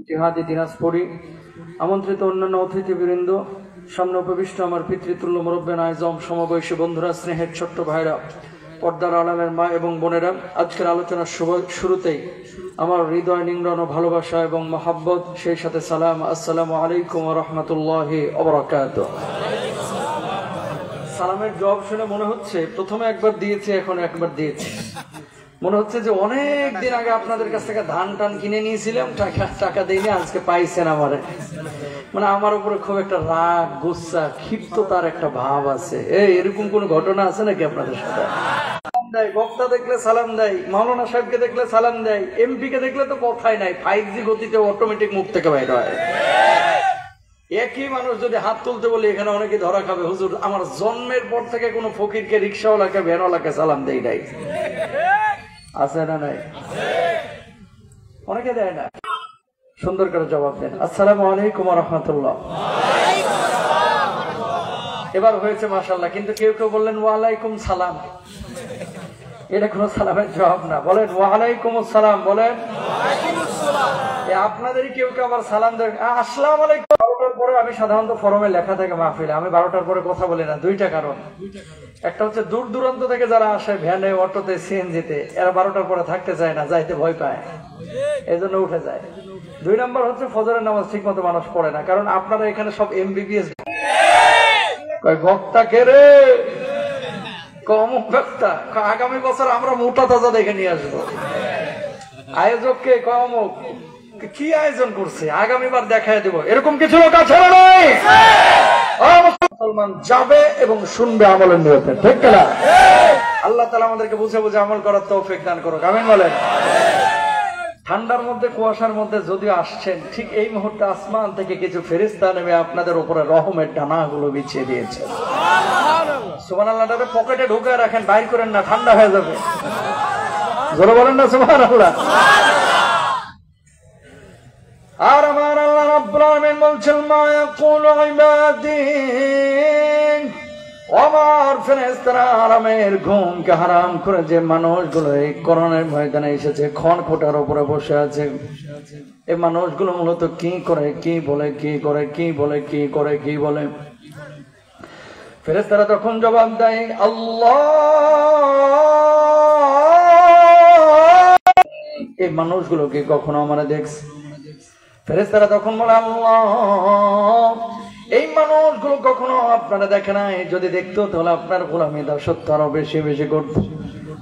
জিহাদি দিনাজপুরি আমন্ত্রিত অন্যান্য অতিথিবৃন্দ, সামনে উপবিষ্ট আমার পিতৃতুল্য মুরব্বিয়ান আজম, সমবয়সী বন্ধুরা, স্নেহের ছোট্ট ভাইরা, পর্দার আড়ালের মা এবং বোনেরা, আজকের আলোচনার শুরুতেই আমার হৃদয় নিংড়ানো ভালোবাসা এবং মহাব্বত, সেই সাথে সালাম। আসসালামু আলাইকুম ওয়া রাহমাতুল্লাহি ওয়া বারাকাতুহু। সালামের জবাব শুনে মনে হচ্ছে প্রথমে একবার দিয়েছি, এখন একবার দিয়েছি। মনে হচ্ছে যে অনেক দিন আগে আপনাদের কাছ থেকে ধান টান কিনে নিয়েছিলাম, টাকা দিইনি, আজকে পাইছেন আমারে। মানে আমার উপরে খুব একটা রাগ, গুসা, ক্ষিপ্ততার একটা ভাব আছে। এরকম কোন ঘটনা আছে নাকি আপনাদের সাথে? বক্তা দেখলে সালাম দেয়, মাওলানা সাহেবকে দেখলে সালাম দেয়, এমপি কে দেখলে তো কথাই নাই, 5G গতিতে অটোমেটিক মুখ থেকে বাইর হয়। একই মানুষ যদি হাত তুলতে বলি এখানে অনেকে ধরা খাবে। হুজুর, আমার জন্মের পর থেকে কোনো ফকিরকে, রিক্সাওয়ালাকে, ভ্যানওয়ালাকে সালাম দেই নাই। আছে না নাই? অনেকে দেয় না। সুন্দর করে জবাব দেন, আসসালামু আলাইকুম ওয়া রাহমাতুল্লাহ। এবার হয়েছে মাশাআল্লাহ। কিন্তু কেউ কেউ বললেন ওয়ালাইকুম সালাম। এটা কোনো সালামের জবাব না। বলেন ওয়ালাইকুম আসসালাম। বলেন আপনাদেরই কেউ কেউ আবার সালাম দেন আসসালামু আলাইকুম। 12টার পরে আমি সাধারণত ফরমে লেখা থাকে মাহফিলে, আমি 12টার পরে কথা বলি না। দুইটা কারণ। একটা হচ্ছে দূর দূরান্ত থেকে যারা আসে ভ্যানে, অটোতে, সিএনজিতে, এরা 12টার পরে থাকতে চায় না, যাইতে ভয় পায়, এই জন্য উঠে যায়। 2 নম্বর হচ্ছে ফজরের নামাজ ঠিক মতো মানুষ পড়ে না, কারণ আপনারা এখানে সব MBBS। বক্তা কে রে? কম বক্তা। আগামী বছর আমরা মোটা তাজা দেখে নিয়ে আসবো। আয়োজককে কম কি আয়োজন করছে, আগামীবার দেখায় দেব, এরকম কিছু লোক আছে না নাই? মুসলমান যাবে এবং শুনবে আমলের নিয়তে, ঠিক না? আল্লাহ তাআলা আমাদেরকে বুঝে বুঝে আমল করার তৌফিক দান করুক, আমিন বলেন। ঠান্ডার মধ্যে, কুয়াশার মধ্যে যদিও আসছেন, ঠিক এই মুহূর্তে আসমান থেকে কিছু ফেরেশতা নেমে আপনাদের উপরে রহমের ডানাগুলো বিছিয়ে দিয়েছে। সুবহানাল্লাহটাকে পকেটে ঢুকে রাখেন, বাইর করেন না, ঠান্ডা হয়ে যাবে। জোরে বলেন না সুবহানাল্লাহ। আর আমার আল্লাহ রাব্বুল আলামিন বলছেন, মা ইয়াকুলু ইবাদি, আমার ফেরেশতারা আরামের ঘুমকে হারাম করে যে মানুষগুলো এই কোরআনের ময়দানে এসেছে, খড়খোটার উপরে বসে আছে, এই মানুষগুলো মূলত কি করে, কি বলে, কি করে, কি বলে, কি করে, কি বলে। ফেরেশতারা তখন জবাব দেয় আল্লাহ। এই মানুষগুলোকে কখনো আমরা দেখছি? ফেরেশতারা তখন বলে আল্লাহ, এই মানুষগুলো কখনো আপনারা দেখে নাই, যদি দেখতো তাহলে আপনার গোলামি দাসত্ব আরো বেশি বেশি করত।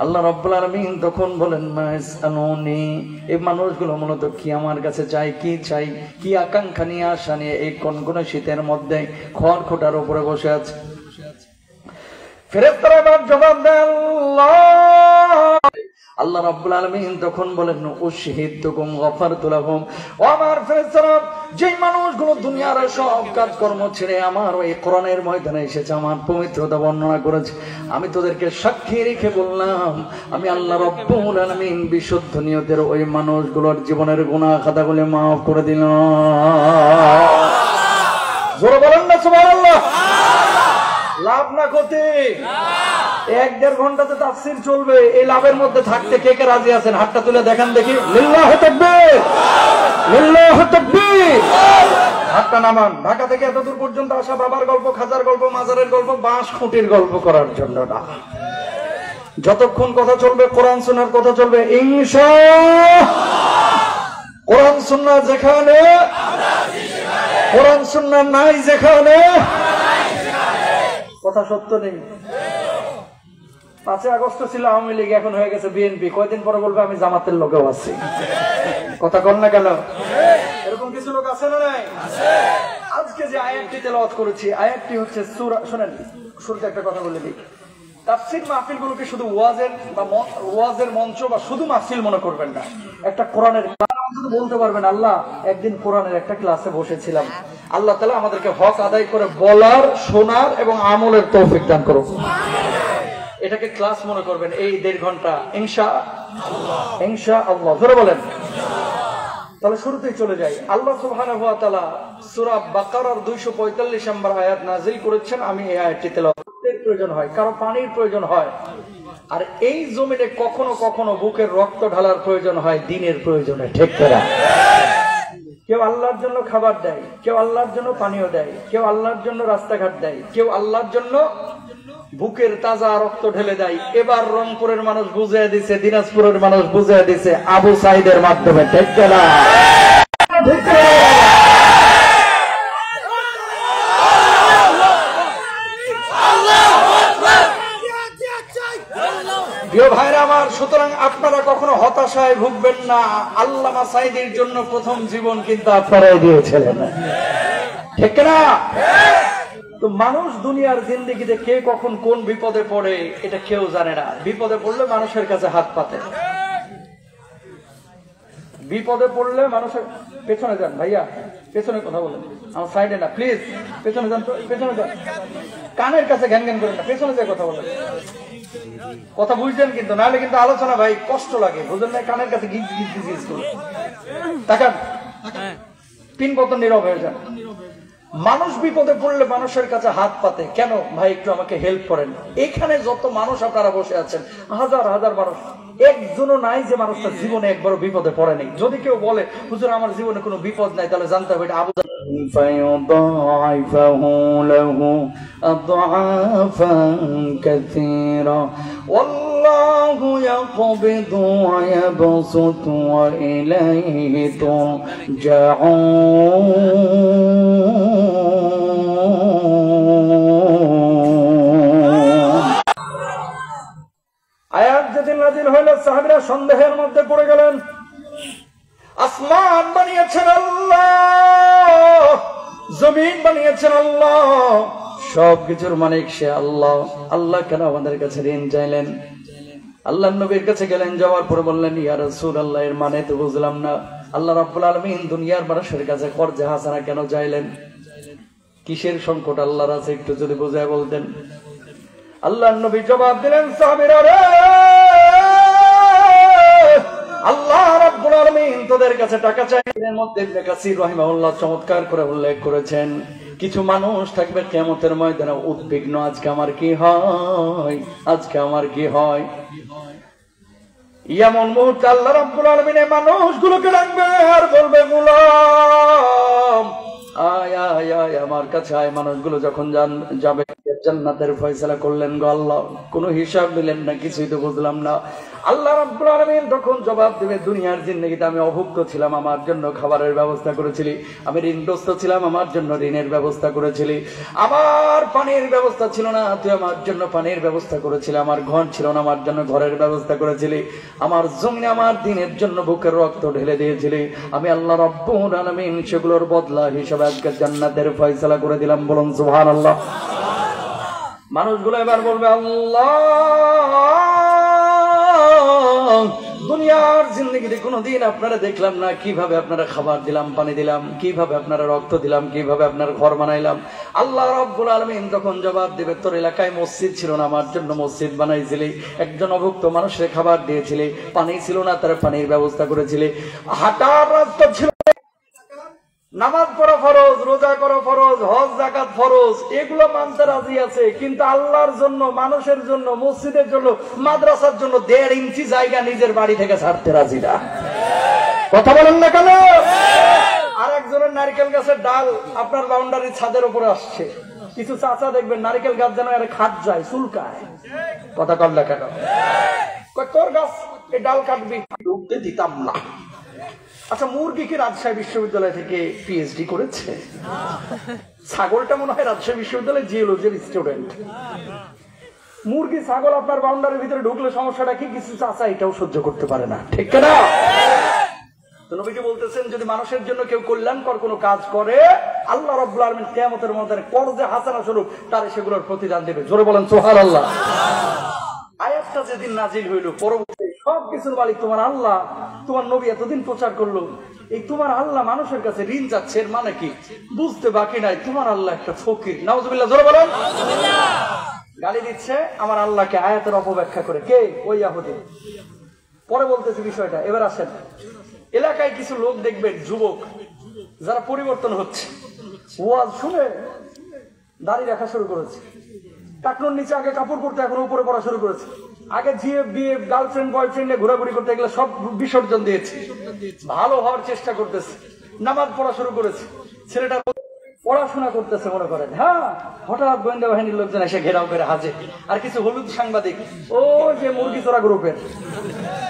আল্লাহ রাব্বুল আলামিন তখন বলেন মাসআলুনি, এই মানুষগুলো মূলত কি আমার কাছে চাই, কি চাই, কি আকাঙ্ক্ষা নিয়ে, আশা নিয়ে এই কনকনে শীতের মধ্যে খড়খোটার উপরে বসে আছে। ফেরেশতারা এবার জবাব দেয় আল্লাহ। আল্লাহ রাব্বুল আলামিন তখন বলেন উশহিদতুকুম গফারতু লাহুম, ও আমার ফেরেশতারা, যেই মানুষগুলো দুনিয়ার সব কাজকর্ম ছেড়ে আমার ওই কোরআনের ময়দানে এসেছে, আমার পবিত্রতা বর্ণনা করেছে, আমি তোদেরকে সাক্ষী রেখে বললাম, আমি আল্লাহ রাব্বুল আলামিন বিশুদ্ধ নিয়তের ওই মানুষগুলোর জীবনের গুনাহ খাতাগুলো মাফ করে দিলাম। জোরে বলেন না সুবহানাল্লাহ। লাভ না ক্ষতি? 1-1.5 ঘন্টাতে তাফসীর চলবে। এই লাভের মধ্যে থাকতে কে কে রাজি আছেন? হাতটা তুলে দেখান দেখি। লিল্লাহু তাকবীর, লিল্লাহু তাকবীর। হাতটা নামান। ঢাকা থেকে এত দূর পর্যন্ত আসা বাবার গল্প, খাজার গল্প, মাজারের গল্প, বাঁশ খুঁটির গল্প করার জন্য না। যতক্ষণ কথা চলবে কোরআন সুন্নাহর কথা চলবে ইনশাআল্লাহ। কোরআন সুন্নাহ যেখানে, কোরআন সুন্নাহ নাই যেখানে, কথা সত্য নেই। 5 আগস্ট ছিল আওয়ামী লীগ, এখন হয়ে গেছে বিএনপি। কয়দিন পরে বলবে আমি জামাতের লোকেও আছি। কথা কল না কেন? এরকম কিছু লোক আছে না নাই? আজকে যে আয়াতটি তেলাওয়াত করেছি, আয়াতটি হচ্ছে সূরা, শুনেন শুরুতে একটা কথা বলে দিই। তাফসীর মাহফিলগুলোকে শুধু ওয়াজের মঞ্চ বা শুধু মাহফিল মনে করবেন না। একটা কোরআনের বলতে পারবেন আল্লাহ একদিন কোরআনের একটা ক্লাসে বসেছিলাম। আল্লাহ তাআলা আমাদেরকে হক আদায় করে বলার, শোনার এবং আমলের তৌফিক দান করুন। এটাকে ক্লাস মনে করবেন এই 1.5 ঘন্টা ইনশাআল্লাহ, ইনশাআল্লাহ। ধরে বলেন। তাহলে শুরুতেই চলে যাই। আল্লাহ সুবহানাহু ওয়া তাআলা সূরা বাকারার 245 নম্বর আয়াত নাযিল করেছেন। আমি এই আয়াতটি তেলাওয়াত করতে প্রয়োজন হয়, কারণ পানির প্রয়োজন হয়। আর এই জমিনে কখনো কখনো বুকের রক্ত ঢালার প্রয়োজন হয় দিনের প্রয়োজনে, ঠিক কিনা? কেউ আল্লাহর জন্য খাবার দেয়, কেউ আল্লাহর জন্য পানীয় দেয়, কেউ আল্লাহর জন্য রাস্তাঘাট দেয়, কেউ আল্লাহর জন্য বুকের তাজা রক্ত ঢেলে দেয়। এবার রংপুরের মানুষ বুঝিয়ে দিছে, দিনাজপুরের মানুষ বুঝিয়ে দিছে আবু সাইদের মাধ্যমে। ঠিক না? প্রিয় ভাইরা আমার, সুতরাং আপনারা কখনো হতাশায় ভুগবেন না। আল্লামা সাঈদীর জন্য প্রথম জীবন কিন্তু আপনারাই দিয়েছিলেন, ঠিক না? তো মানুষ দুনিয়ার জিন্দেগিতে কে কখন কোন বিপদে পড়ে এটা কেউ জানে না। বিপদে পড়লে মানুষের কাছে হাত পাতে, বিপদে পড়লে মানুষের পেছনে যান। ভাইয়া পেছনে কথা বলেন, আমার সাইডে না প্লিজ, পেছনে যান তো, পেছনে যান। কানের কাছে ঘ্যান ঘ্যান করেন না, পেছনে যায় কথা বলেন। কথা বুঝলেন কিন্তু, নাহলে কিন্তু আলোচনা ভাই কষ্ট লাগে, বুঝলেন না? কানের কাছে গিজ গিজ গিজ গিজ করে তাকান, তিন বতন নীরব হয়ে যান। মানুষ বিপদে পড়লে মানুষের কাছে হাত পাতে কেন? ভাই একটু আমাকে হেল্প করেন। এখানে যত মানুষ আপনারা বসে আছেন, হাজার হাজার মানুষ, একজনও নাই যে মানুষটা জীবনে একবারও বিপদে পড়ে নেই। যদি কেউ বলে হুজুর আমার জীবনে কোনো বিপদ নাই, তাহলে জানতে হবে এটা আবু والله يقبض ويبسط وإليه ترجعون। আয়াত যেদিন নাযিল হইল সাহাবীরা সন্দেহের মধ্যে পড়ে গেলেন। আসমান বানিয়েছেন আল্লাহ, জমিন বানিয়েছেন আল্লাহ, সবকিছুর মালিক সে আল্লাহ। আল্লাহ কেন আমাদের কাছে ঋণ চাইলেন? আল্লাহর নবীর কাছে গেলেন, যাওয়ার পর বললেন ইয়া রাসূলুল্লাহ, এর মানে তো বুঝলাম না। আল্লাহ রাব্বুল আলামিন দুনিয়ার মানুষের কাছে কর্জে হাসানা কেন চাইলেন? কিসের সংকট আল্লাহর আছে একটু যদি বুঝায় বলতেন। আল্লাহর নবী জবাব দিলেন, সাহাবীরা রে, আল্লাহ রাব্বুল আলামিন তোদের কাছে টাকা চাইলেন। মধ্যে ইবনে কাসির রাহিমাহুল্লাহ চমৎকার করে উল্লেখ করেছেন, কিছু মানুষ থাকবে কিয়ামতের ময়দানে উদ্বিগ্ন, আজকে আমার কি হয়, আজকে আমার কি হয়। এমন মুহূর্তে আল্লাহ রাব্বুল আলামিন এই মানুষগুলোকে ডাকবে আর বলবে, গোলাম আয় আয় আয় আমার কাছে আয়। মানুষগুলো যখন যাবে, জান্নাতের ফয়সালা করলেন গো আল্লাহ, কোনো হিসাব দিলেন না, কিছুই তো বুঝলাম না। আল্লাহ রাব্বুল আলামিন তখন জবাব দেবে, দুনিয়ার জিন্দেগিতে আমি অভুক্ত ছিলাম, আমার জন্য খাবারের ব্যবস্থা করেছিলি। আমি ঋণগ্রস্ত ছিলাম, আমার জন্য ঋণের ব্যবস্থা করেছিলি। আমার পানির ব্যবস্থা ছিল না, তুই আমার জন্য পানির ব্যবস্থা করেছিলি। আমার ঘর ছিল না, আমার জন্য ঘরের ব্যবস্থা করেছিলি। আমার জমিনে আমার দিনের জন্য বুকের রক্ত ঢেলে দিয়েছিলি। আমি আল্লাহ রাব্বুল আলামিন সেগুলোর বদলা হিসেবে আজকে জান্নাতের ফয়সালা করে দিলাম। বলুন সুবহানাল্লাহ। মানুষগুলো এবার বলবে, আল্লাহ দুনিয়ার জিন্দেগিতে কোনোদিন আপনারা দেখলাম না, কিভাবে আপনারা খাবার দিলাম, পানি দিলাম, কিভাবে আপনারা রক্ত দিলাম, কিভাবে আপনার ঘর বানাইলাম। আল্লাহ রাব্বুল আলামিন তখন জবাব দেবে, তোর এলাকায় মসজিদ ছিল না, আমার জন্য মসজিদ বানাইছিলি। একজন অভুক্ত মানুষের খাবার দিয়েছিলি। পানি ছিল না, তার পানির ব্যবস্থা করেছিলি। হাঁটার রাস্তা ছিল, নামাজ পড়া ফরজ, রোজা করা ফরজ, হজ যাকাত ফরজ, এগুলো মানতে রাজি আছে। কিন্তু আল্লাহর জন্য, মানুষের জন্য, মসজিদের জন্য, মাদ্রাসার জন্য 1.5 ইঞ্চি জায়গা নিজের বাড়ি থেকে ছাড়তে রাজি না। কথা বলেন না কেন? আর একজনের নারকেল গাছের ডাল আপনার বাউন্ডারির ছাদের উপরে আসছে। কিছু চাচা দেখবেন নারকেল গাছ যেন আরে খাট যায়, চুলকায়। কথা কল না কেন? তোর গাছ এই ডাল কাটবি, ঢুকতে দিতাম না। আচ্ছা, মুরগি কি রাজশাহী বিশ্ববিদ্যালয় থেকে পিএইচডি করেছে? ছাগলটা মনে হয় রাজশাহী বিশ্ববিদ্যালয়ের জিওলজির স্টুডেন্ট। মুরগি ছাগল আপনার বাউন্ডারির ভিতরে ঢুকলে সমস্যাটা কি? কিছু চাচা এটাও সহ্য করতে পারে না, ঠিক না? তো নবীজি বলতেছেন, যদি মানুষের জন্য কেউ কল্যাণকর কোনো কাজ করে, আল্লাহ রাব্বুল আলামিন কিয়ামতের ময়দানে কর্জে হাসানা স্বরূপ তার সেগুলোর প্রতিদান দেবে। জোরে বলেন সুবহানাল্লাহ। আয়াতটা যেদিন নাজিল হইল, পরবর্তী সবকিছুর মালিক তোমার আল্লাহ, তোমার নবী এতদিন প্রচার করলো, এই তোমার আল্লাহ মানুষের কাছে ঋণ যাচ্ছে, এর মানে কি বুঝতে বাকি নাই। তোমার আল্লাহ একটা ফকির। নাউজুবিল্লাহ, জোরে বলেন। গালি দিচ্ছে আমার আল্লাহকে আয়াতের অপব্যাখ্যা করে। কে? ওই ইহুদি। পরে বলতেছি বিষয়টা। এবার আসেন, এলাকায় কিছু লোক দেখবেন, যুবক যারা পরিবর্তন হচ্ছে, ওয়াজ শুনে দাড়ি রাখা শুরু করেছে। টাকনোর নিচে আগে কাপড় পরতে, এখন উপরে পড়া শুরু করেছে। আগে জিএফ বিএফ গার্লফ্রেন্ড বয়ফ্রেন্ডে ঘোরাঘুরি করতে, এগুলো সব বিসর্জন দিয়েছে। ভালো হওয়ার চেষ্টা করতেছে। নামাজ পড়া শুরু করেছে। ছেলেটা পড়াশোনা করতেছে মনে করেন, হ্যাঁ, হঠাৎ গোয়েন্দা বাহিনীর লোকজন এসে ঘেরাও করে হাজির। আর কিছু হলুদ সাংবাদিক, ও যে মুরগি চোরা গ্রুপের,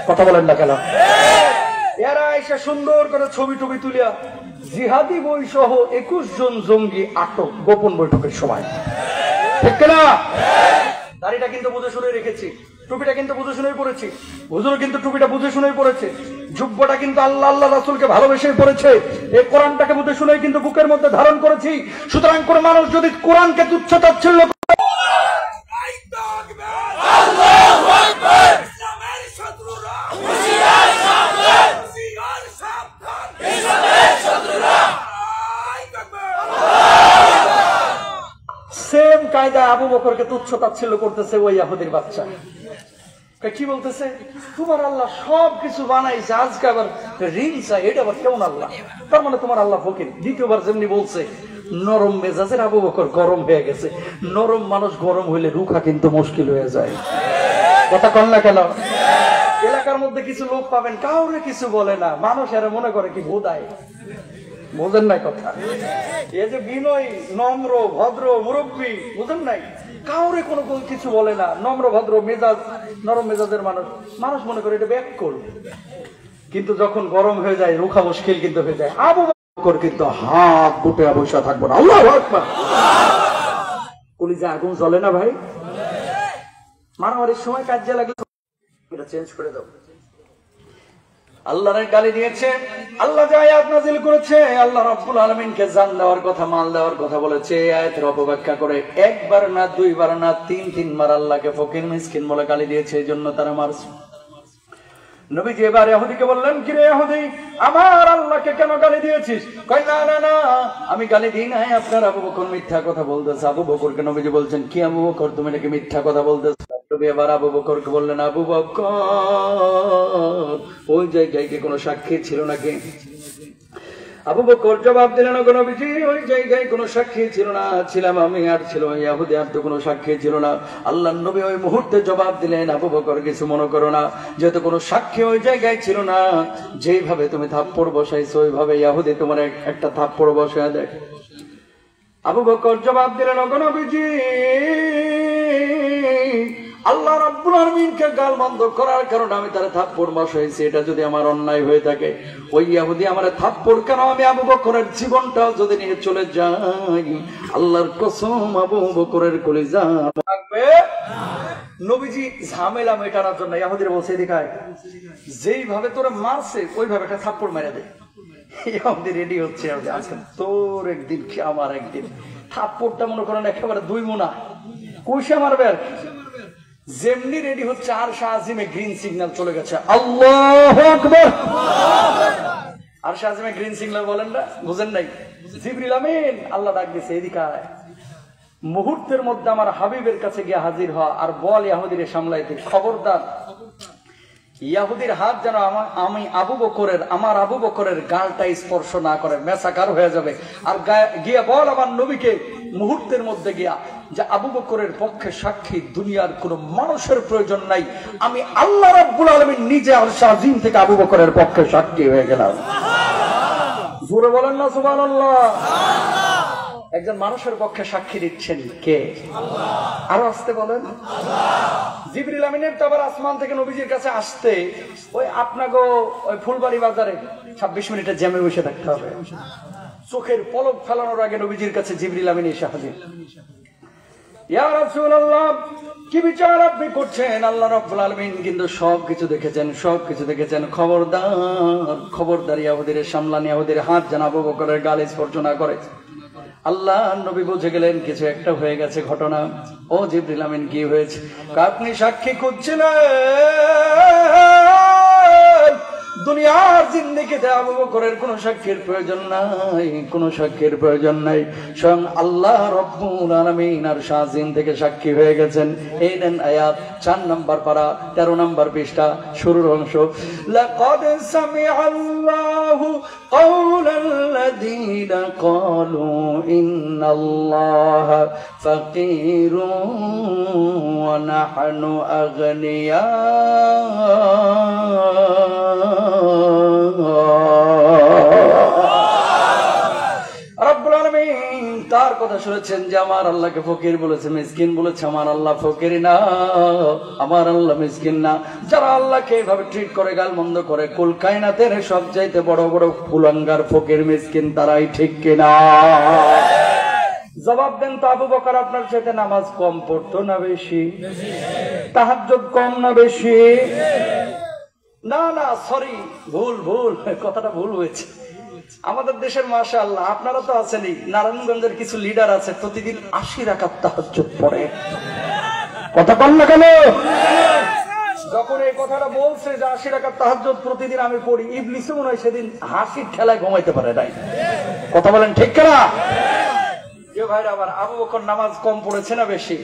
কথা বলেন না কেন, এরা এসে সুন্দর করে ছবি টবি তুলিয়া জিহাদি বই সহ 21 জন জঙ্গি আটক গোপন বৈঠকের সময়। ঠিক না? দাড়িটা কিন্তু বুঝে শুনে রেখেছি, টুপিটা কিন্তু বুঝে শুনেই পড়েছি, হুজুর কিন্তু টুপিটা বুঝে শুনেই পড়েছে, জুব্বটা কিন্তু আল্লাহ আল্লাহ রাসূলকে ভালোবেসেই পড়েছে, এই কোরআনটাকে বুঝে শুনেই কিন্তু বুকের মধ্যে ধারণ করেছি। সুতরাং কোন মানুষ যদি কোরআনকে তুচ্ছ তাচ্ছিল্য করে, আল্লাহু আকবার, ইসলামের শত্রুরা হুঁশিয়ার সাবধান, হুঁশিয়ার সাবধান, ইসলামের শত্রুরা, সেম কায়দা আবু বকরকে তুচ্ছ তাচ্ছিল্য করতেছে ওই ইহুদির বাচ্চা। কি বলতেছে? তোমার আল্লাহ সবকিছু বানাইছে, আজকে আবার ঋণ চাই, এটা আবার কেমন আল্লাহ? তার মানে তোমার আল্লাহ ফকির। দ্বিতীয়বার যেমনি বলছে, নরম মেজাজের আবু বকর গরম হয়ে গেছে। নরম মানুষ গরম হইলে রুখা কিন্তু মুশকিল হয়ে যায়। কথা কন না কেন? এলাকার মধ্যে কিছু লোক পাবেন কাউরে কিছু বলে না, মানুষ এরা মনে করে কি বোধায়, বুঝেন নাই কথা? এই যে বিনয়, নম্র, ভদ্র মুরব্বী, বুঝেন নাই, কাউরে কোনো কিছু বলে না, নম্র ভদ্র মেজাজ, নরম মেজাজের মানুষ, মানুষ মনে করে এটা ব্যাককল। কিন্তু যখন গরম হয়ে যায় রুখা মুশকিল কিন্তু হয়ে যায়। আবু বকর কিন্তু হাত গুটে বসে থাকবো না, আল্লাহু আকবার। কলিজা আগুন জ্বলে না ভাই? মারামারির সময় কাজে লাগলে এটা চেঞ্জ করে দাও। আল্লাহর গালি দিয়েছে, আল্লাহ যে আয়াত নাযিল করেছে, আল্লাহ রাব্বুল আলামিনকে জান দেওয়ার কথা, মাল দেওয়ার কথা বলেছে, আয়াতের অপব্যাখ্যা করে একবার না, দুইবার না, তিনবার আল্লাহকে ফকির মিসকিন বলে গালি দিয়েছে, এজন্য তারা মারছে। নবীজি এবার ইহুদিকে বললেন, কি রে ইহুদি, আমার আল্লাহকে কেন গালি দিয়েছিস? কই না না না, আমি গালি দিই নাই, আপনার আবু বকর মিথ্যা কথা বলতেছে। আবু বকরকে নবীজি বলছেন, কি আবু বকর, তুমি নাকি মিথ্যা কথা বলতেছো? নবী এবার আবু বকরকে বললেন, আবু বকর, ওই জায়গায় কি কোনো সাক্ষী ছিল নাকি? আবু বকর জবাব দিলেন, ওগো নবীজি, ওই জায়গায় কোনো সাক্ষী ছিল না, ছিলাম আমি আর ছিল ওই ইহুদি, আর তো কোনো সাক্ষী ছিল না। আল্লাহর নবী ওই মুহূর্তে জবাব দিলেন, আবু বকর কিছু মনে করো না, যেহেতু কোনো সাক্ষী ওই জায়গায় ছিল না, যেইভাবে তুমি থাপ্পড় বসাইছো ওইভাবে ইহুদি তোমার একটা থাপ্পড় বসায় দেয়। আবু বকর জবাব দিলেন, ওগো নবীজি, আল্লাহ রাব্বুল আলামিনকে গালমন্দ করার কারণে আমি তারে থাপ্পড় বসাইছি, এটা যদি আমার অন্যায় হয়ে থাকে, ওই ইহুদি আমারে থাপ্পড় কেন, আমি আবু বকরের জীবনটাও যদি নিয়ে চলে যাই, আল্লাহর কসম আবু বকরের কলিজা থাকবে। নবীজি ঝামেলা মেটানোর জন্য ইহুদির বলছে, এদিকে যেইভাবে তোরে মারছে ওইভাবে একটা থাপ্পড় মেরে দে। ইহুদি রেডি হচ্ছে, আজকে তোর একদিন কি আমার একদিন। থাপ্পড়টা মনে করেন একেবারে 2 মুনা কইসা মারবে আর কি। যেমনি রেডি হচ্ছে আর শাহজিমে গ্রিন সিগন্যাল চলে গেছে, আল্লাহু আকবার। আর শাহজিমে গ্রিন সিগন্যাল বলেন না, বুঝেন নাই? জিবরিল আমিন, আল্লাহ ডাক দিয়েছে, এদিকে আয়, মুহূর্তের মধ্যে আমার হাবিবের কাছে গিয়ে হাজির হওয়া, আর বল ইহুদিরে সামলাইতে, খবরদার ইহুদির হাত যেন আমি আমার আবু বকরের গালটা স্পর্শ না করে, মেসাকার হয়ে যাবে। আর গিয়া বল আমার নবীকে মুহূর্তের মধ্যে গিয়া যে আবু বকরের পক্ষে সাক্ষী দুনিয়ার কোন মানুষের প্রয়োজন নাই, আমি আল্লাহ রাব্বুল আলামিন নিজে আরশ আজিম থেকে আবু বকরের পক্ষে সাক্ষী হয়ে গেলাম। জোরে বলেন না সুবহানাল্লাহ। একজন মানুষের পক্ষে সাক্ষী দিচ্ছেন কে? আল্লাহ। আরো আসতে বলেন, জিবরিল আমিনের তো আবার আসমান থেকে নবীজির কাছে আসতে ওই আপনাকে ওই ফুলবাড়ি বাজারে 26 মিনিটের জ্যামে বসে থাকতে হবে। চোখের পলক ফেলানোর আগে নবীজির কাছে জিবরিল আমিন এসে হাজির। ইয়া রাসূলুল্লাহ, কি বিচার আপনি করছেন? আল্লাহ রাব্বুল আলামিন কিন্তু সবকিছু দেখেছেন। খবরদার ইহুদির সামলানি, ইহুদির হাত যেন আবু বকরের গালে স্পর্শ না করে। আল্লাহ নবী বুঝে গেলেন কিছু একটা হয়ে গেছে ঘটনা। ও জিবরিল আমিন, কি হয়েছে? আপনি সাক্ষী খুঁজছিলেন, দুনিয়ার জিন্দেগিতে আবু বকরের কোন সাক্ষীর প্রয়োজন নাই, স্বয়ং আল্লাহ রাব্বুল আলামিন আর শাহজিম থেকে সাক্ষী হয়ে গেছেন। এই দেন আয়াত 4 নম্বর পারা 13 নম্বর পৃষ্ঠা শুরুর অংশ। লাকাদ সামিআল্লাহু কাওলাল্লাযীনা ক্বালু ইন্নাল্লাহা ফাকীরুন ওয়া নাহনু আগনিয়া কার কথা শুনেছেন যে আমার আল্লাহকে ফকির বলেছে, মিসকিন বলেছে? আমার আল্লাহ ফকির না, আমার আল্লাহ মিসকিন না। যারা আল্লাহকে এইভাবে ট্রিট করে, গাল মন্দ করে, কুল কায়নাতের সবচাইতে বড় বড় কুলাঙ্গার ফকির মিসকিন তারাই, ঠিক কিনা? জবাব দেন তো। আবু বকর আপনার সাথে নামাজ কম পড়তো না বেশি? তাহাজ্জুদ কম না বেশি? না না, সরি, ভুল ভুল, কথাটা ভুল হয়েছে। আমাদের দেশের মাশাআল্লাহ, আপনারা তো আছেনই, নারায়ণগঞ্জের কিছু লিডার আছে প্রতিদিন 80 রাকাত তাহাজ্জুদ পড়ে। কথা বল না কেন? যখন এই কথাটা বলছে যে 80 রাকাত তাহাজ্জুদ প্রতিদিন আমি পড়ি, ইবলিসও মনে হয় সেদিন হাসির ঠেলায় ঘুমাইতে পারে নাই। কথা বলেন ঠিক কিনা? ভাইরা আবার, আবু বকর নামাজ কম পড়েছে না বেশি?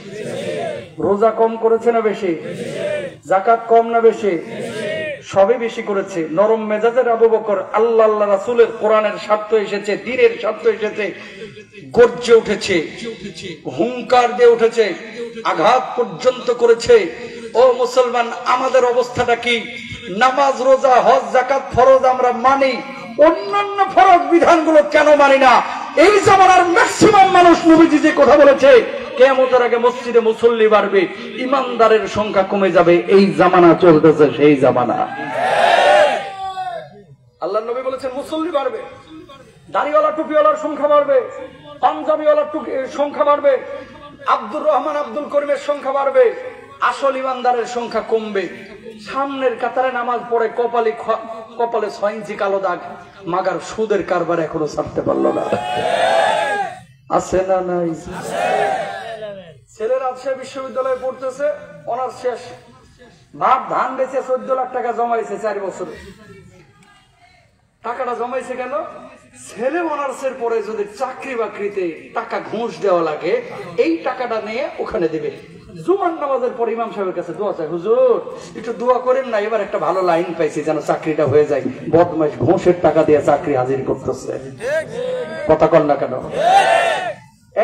রোজা কম করেছে না বেশি? যাকাত কম না বেশি? সবই বেশি করেছে। নরম মেজাজের আবু বকর, আল্লাহ আল্লাহ রাসূলের কোরআনের স্বার্থ এসেছে, দ্বীনের স্বার্থ এসেছে, গর্জে উঠেছে, হুঙ্কার দিয়ে উঠেছে, আঘাত পর্যন্ত করেছে। ও মুসলমান, আমাদের অবস্থাটা কি? নামাজ, রোজা, হজ, যাকাত ফরজ আমরা মানি, অন্যান্য ফরজ বিধানগুলো কেন মানি না? এই জামানার ম্যাক্সিমাম মানুষ, নবীজি যে কথা বলেছে, কিয়ামতের আগে মসজিদে মুসল্লি বাড়বে, ইমানদারের সংখ্যা কমে যাবে, এই জামানা চলতেছে, সেই জামানা। আল্লাহর নবী বলেছেন মুসল্লি বাড়বে, দাড়িওয়ালা টুপিওয়ালার সংখ্যা বাড়বে, পাঞ্জাবিওয়ালার সংখ্যা বাড়বে, আব্দুর রহমান আব্দুল করিমের সংখ্যা বাড়বে, আসল ইমানদারের সংখ্যা কমবে। সামনের কাতারে নামাজ পড়ে কপালে 6 ইঞ্চি কালো দাগ, মাগার সুদের কারবার এখনো ছাড়তে পারলো না। আছে না নাই? ছেলে রাজশাহী বিশ্ববিদ্যালয়ে পড়তেছে, অনার্স শেষ, বাপ ধান বেচে 14 লাখ টাকা জমাইছে 4 বছরে। টাকাটা জমাইছে কেন? ছেলে অনার্সের পরে যদি চাকরি বাকরিতে টাকা ঘুষ দেওয়া লাগে, এই টাকাটা নিয়ে ওখানে দেবে। জুমার নামাজের পর ইমাম সাহেবের কাছে দোয়া চাই, হুজুর একটু দোয়া করেন না, এবার একটা ভালো লাইন পাইছি যেন চাকরিটা হয়ে যায়। বদমাইশ ঘুষের টাকা দিয়ে চাকরি হাজির করতেছে। কথা কন না কেন?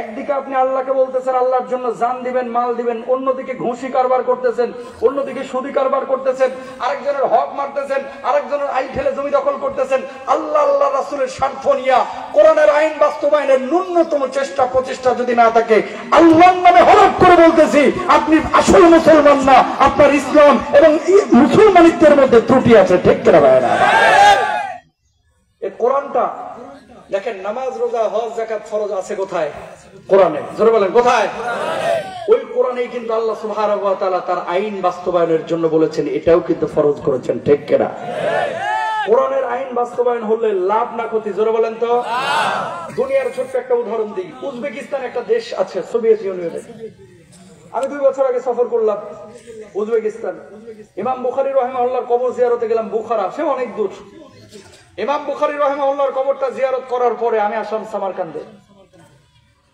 একদিকে আপনি আল্লাহকে বলতেছেন আল্লাহর জন্য জান দিবেন, মাল দিবেন, অন্যদিকে ঘুষি কারবার করতেছেন, অন্যদিকে সুদি কারবার করতেছেন, আরেকজনের হক মারতেছেন, আরেকজনের আইন ঠেলে জমি দখল করতেছেন। আল্লাহ আল্লাহ রাসূলের স্বার্থ নিয়া কোরআনের আইন বাস্তবায়নের ন্যূনতম চেষ্টা প্রচেষ্টা যদি না থাকে, আল্লাহর নামে হলফ করে বলতেছি, আপনি আসল মুসলমান না। আপনার ইসলাম এবং মুসলমানিত্বের মধ্যে ত্রুটি আছে, ঠিক কিনা ভাইরা? এই কোরআনটা দেখেন, নামাজ, রোজা, হজ, যাকাত ফরজ আছে কোথায়? কোরআনে। জোরে বলেন কোথায়? ওই কোরআনেই কিন্তু আল্লাহ সুবহানাহু ওয়া তাআলা তার আইন বাস্তবায়নের জন্য বলেছেন, এটাও কিন্তু ফরজ করেছেন, ঠিক কিনা? কোরআনের আইন বাস্তবায়ন হলে লাভ না ক্ষতি? জোরে বলেন তো। দুনিয়ার ছোট্ট একটা উদাহরণ দিই। উজবেকিস্তান একটা দেশ আছে সোভিয়েত ইউনিয়নে। আমি 2 বছর আগে সফর করলাম উজবেকিস্তান। ইমাম বুখারী রাহিমাহুল্লাহর কবর জিয়ারতে গেলাম বুখারা, সে অনেক দূর। ইমাম বুখারী রাহিমাহুল্লাহর কবরটা জিয়ারত করার পরে আমি আসলাম সামারকান্দে।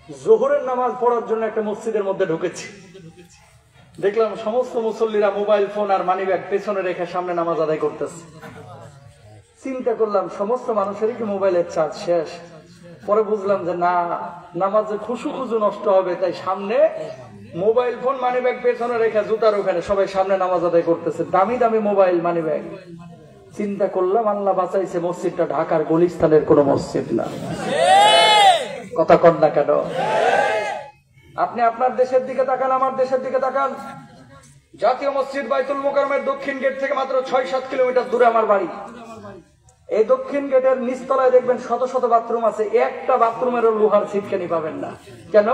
যোহরের নামাজ পড়ার জন্য একটা মসজিদের মধ্যে ঢুকেছি। দেখলাম সমস্ত মুসল্লিরা মোবাইল ফোন আর মানিব্যাগ পেছনে রেখে সামনে নামাজ আদায় করতেছে। চিন্তা করলাম সমস্ত মানুষেরই কি মোবাইলের চার্জ শেষ? পরে বুঝলাম যে না, নামাজে খুশু নষ্ট হবে, তাই সামনে মোবাইল ফোন মানিব্যাগ পেছনে রেখে জুতার ওখানে সবাই সামনে নামাজ আদায় করতেছে, দামি দামি মোবাইল মানিব্যাগ। চিন্তা করলাম আল্লাহ বাঁচাইছে, মসজিদটা ঢাকার গুলিস্তানের কোন মসজিদ না। কথা কন না কেন? আপনি আপনার দেশের দিকে তাকান, আমার দেশের দিকে তাকান। জাতীয় মসজিদ বাইতুল মোকাররমের দক্ষিণ গেট থেকে মাত্র 6-7 কিলোমিটার দূরে আমার বাড়ি। এই দক্ষিণ গেটের নিচতলায় দেখবেন শত শত বাথরুম আছে, একটা বাথরুমেরও লোহার ছিটকানি পাবেন না। কেন?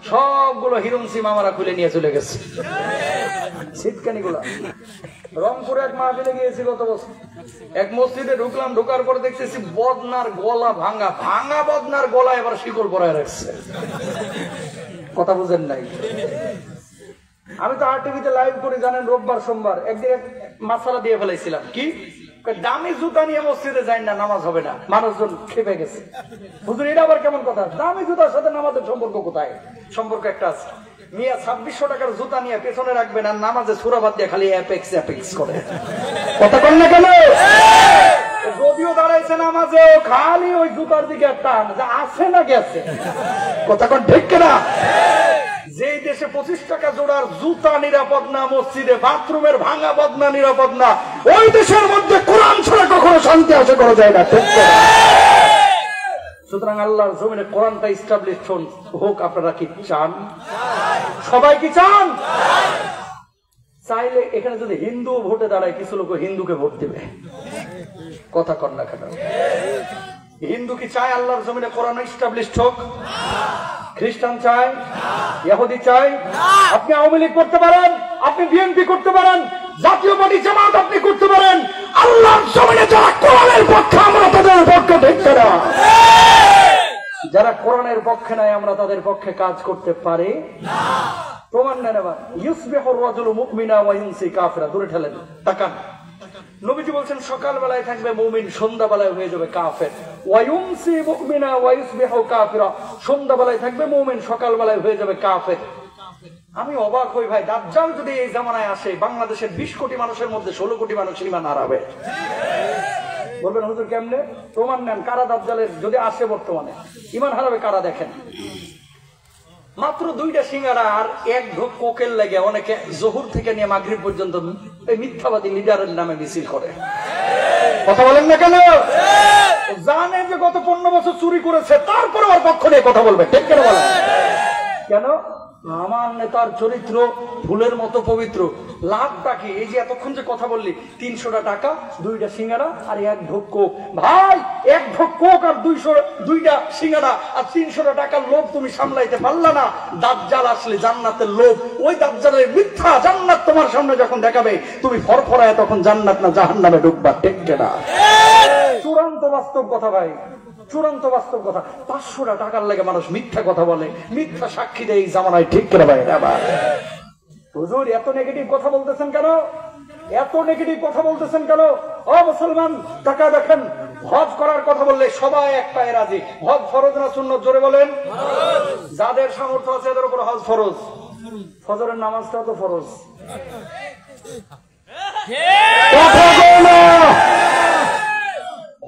সবগুলো হিরণ সিম আমরা খুলে নিয়ে চলে গেছে ছিটকানি গুলা। রংপুরে এক মাহফিলে গিয়েছি গত বছর, এক মসজিদে ঢুকলাম, ঢোকার পরে দেখতেছি বদনার গলা ভাঙা, ভাঙা বদনার গলা এবার শিকল পরায় রাখছে। কথা বুঝেন নাই? আমি তো RTV-তে লাইভ করি জানেন, রোববার সোমবার। একদিন এক মাসালা দিয়ে ফেলাইছিলাম, কি দামি জুতা নিয়ে মসজিদে যাই না, নামাজ হবে না। মানুষজন খেপে গেছে, হুজুর এটা আবার কেমন কথা? দামি জুতার সাথে নামাজের সম্পর্ক কোথায়? সম্পর্ক একটা আছে। মিয়া 2600 টাকার জুতা নিয়ে পেছনে রাখবেন আর নামাজে সূরা বাদ দিয়ে খালি অ্যাপেক্স করে। কথা কন না কেন? যদিও দাঁড়াইছে নামাজে, খালি ওই জুতার দিকে টান, যা আছে না গেছে। কথা কন ঠিক কিনা? যেই দেশে 25 টাকা জোড়ার জুতা নিরাপদ না, মসজিদে বাথরুমের ভাঙা বদনা নিরাপদ না, ওই দেশের মধ্যে কোরআন ছাড়া কখনো শান্তি আশা করা যায় না, ঠিক কিনা? সুতরাং আল্লাহর জমিনে কোরআনটা এস্টাবলিশ হোক, আপনারা কি চান? সবাই কি চান? চাইলে এখানে যদি হিন্দু ভোটে দাঁড়ায়, কিছু লোক হিন্দুকে ভোট দিবে। কথা কর না কেন? হিন্দু কি চায় আল্লাহর জমিনে কোরআন এস্টাবলিশ হোক? খ্রিস্টান চায়? ইহুদি চায়? আপনি আওয়ামী লীগ করতে পারেন, আপনি বিএনপি করতে পারেন, জাতীয় পার্টি জামাত আপনি করতে পারেন, আল্লাহর জমিনে যারা কোরআনের পক্ষে, আমরা তাদের পক্ষে দেখতে না। যারা কোরআনের পক্ষে নাই, আমরা তাদের পক্ষে কাজ করতে পারি না। প্রমাণ নেন এবার। ইউসবিহুর রাজুলু মুমিনা ওয়া ইউমসি কাফিরা। দূরে ঠেলেন, তাকান। নবীজি বলছেন সকাল বেলায় থাকবে মুমিন, সন্ধ্যা বেলায় হয়ে যাবে কাফের। ওয়া ইউমসি মুমিনা ওয়া ইউসবিহু কাফিরা। সন্ধ্যা বেলায় থাকবে মুমিন, সকাল বেলায় হয়ে যাবে কাফের। আমি অবাক হই ভাই, দাজ্জাল যদি এই জামানায় আসে, বাংলাদেশের 20 কোটি মানুষের মধ্যে 16 কোটি মানুষ ঈমান হারাবে। বলবেন হুজুর কেমনে? প্রমাণ নেন। কারা দাজ্জালের যদি আসে বর্তমানে ঈমান হারাবে কারা? দেখেন, মাত্র 2টা সিঙ্গারা আর 1 ঢোক কোকেল লাগে অনেকে জোহর থেকে নিয়ে মাগরিব পর্যন্ত এই মিথ্যাবাদী লিডারের নামে মিছিল করে। কথা বলেন না কেন? জানে যে গত 15 বছর চুরি করেছে, তারপরে ওর পক্ষ নিয়ে কথা বলবে। ঠিক কেন বলেন? কেন? আমার নেতার চরিত্র ফুলের মতো পবিত্র। লাভটা কি? এই যে এতক্ষণ যে কথা বললি, 300 টাকা, 2টা সিঙ্গারা আর 1 ঢোক কোক। ভাই, 1 ঢোক কোক আর 2টা সিঙ্গারা আর 300 টাকার লোভ তুমি সামলাইতে পারলা না। দাজ্জাল আসলে জান্নাতের লোভ, ওই দাজ্জালের মিথ্যা জান্নাত তোমার সামনে যখন দেখাবে, তুমি ফরফরায় তখন জান্নাত না জাহান্নামে ঢুকবা। ঠিক না? চূড়ান্ত বাস্তব কথা ভাই, চূড়ান্ত বাস্তব কথা। 500 টাকার লাগে মানুষ মিথ্যা কথা বলে, মিথ্যা সাক্ষী দেয় এই জামানায়। ঠিক করে ভাই? হুজুর এত নেগেটিভ কথা বলতেছেন কেন? এত নেগেটিভ কথা বলতেছেন কেন? ও মুসলমান, টাকা দেখেন, হজ করার কথা বললে সবাই এক পায়ে রাজি। হজ ফরজ না সুন্নত? জোরে বলেন। যাদের সামর্থ্য আছে এদের উপর হজ ফরজ। ফজরের নামাজটাও তো ফরজ।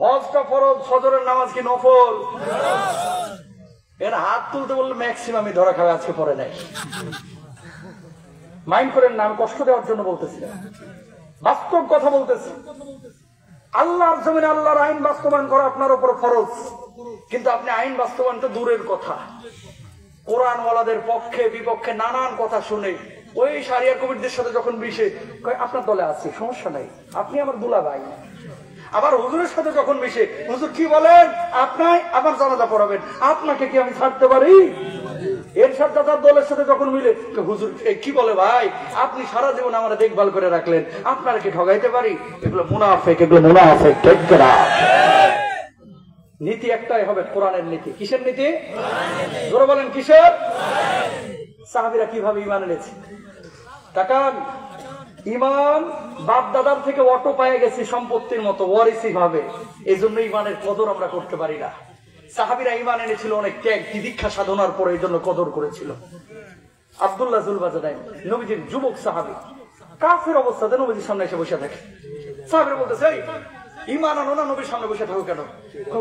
হজটা ফরজ, ফজরের নামাজ কি নফল? এর হাত তুলতে বললে ম্যাক্সিমামই ধরা খাবে। আজকে পরে নাই, মাইন্ড করেন না, আমি কষ্ট দেওয়ার জন্য বলতেছি, বাস্তব কথা বলতেছি। আল্লাহর জমিনে আল্লাহর আইন বাস্তবায়ন করা আপনার উপর ফরজ, কিন্তু আপনি আইন বাস্তবায়ন তো দূরের কথা। কোরআনওয়ালাদের পক্ষে বিপক্ষে নানান কথা শুনে ওই শারিয়া কবিরদের সাথে যখন মিশে, আপনার দলে আছি, সমস্যা নাই, আপনি আমার দুলা ভাই। আবার হুজুরের সাথে যখন মিশে, হুজুর কি বলেন, আপনার আমার জানাজা পড়াবেন, আপনাকে কি আমি ছাড়তে পারি? এর সাথে তার দলের সাথে যখন মিলে, হুজুর কি বলে ভাই, আপনি সারা জীবন আমার দেখভাল করে রাখলেন, আপনার কি ঠগাইতে পারি? এগুলো মুনাফিক, এগুলো মুনাফিক। ঠিক না? নীতি একটাই হবে, কোরআনের নীতি। কিসের নীতি? জোরে বলেন, কিসের? সাহাবীরা কিভাবে ঈমান এনেছে তাকান। ঈমান বাপ দাদার থেকে অটো পেয়ে গেছি সম্পত্তির মতো, ওয়ারিসি ভাবে। এই জন্য ঈমানের কদর আমরা করতে পারি না। সাহাবীরা ঈমান এনেছিল অনেক ত্যাগ তিতিক্ষা সাধনার পরে, এই জন্য কদর করেছিল। আব্দুল্লাহ যুলবাজদাইন, নবীজির যুবক সাহাবী, কাফের অবস্থাতে নবীজির সামনে এসে বসে থাকে। সাহাবীরা বলতেছে, ঈমান আনো না, নবীর সামনে বসে থাকো কেন?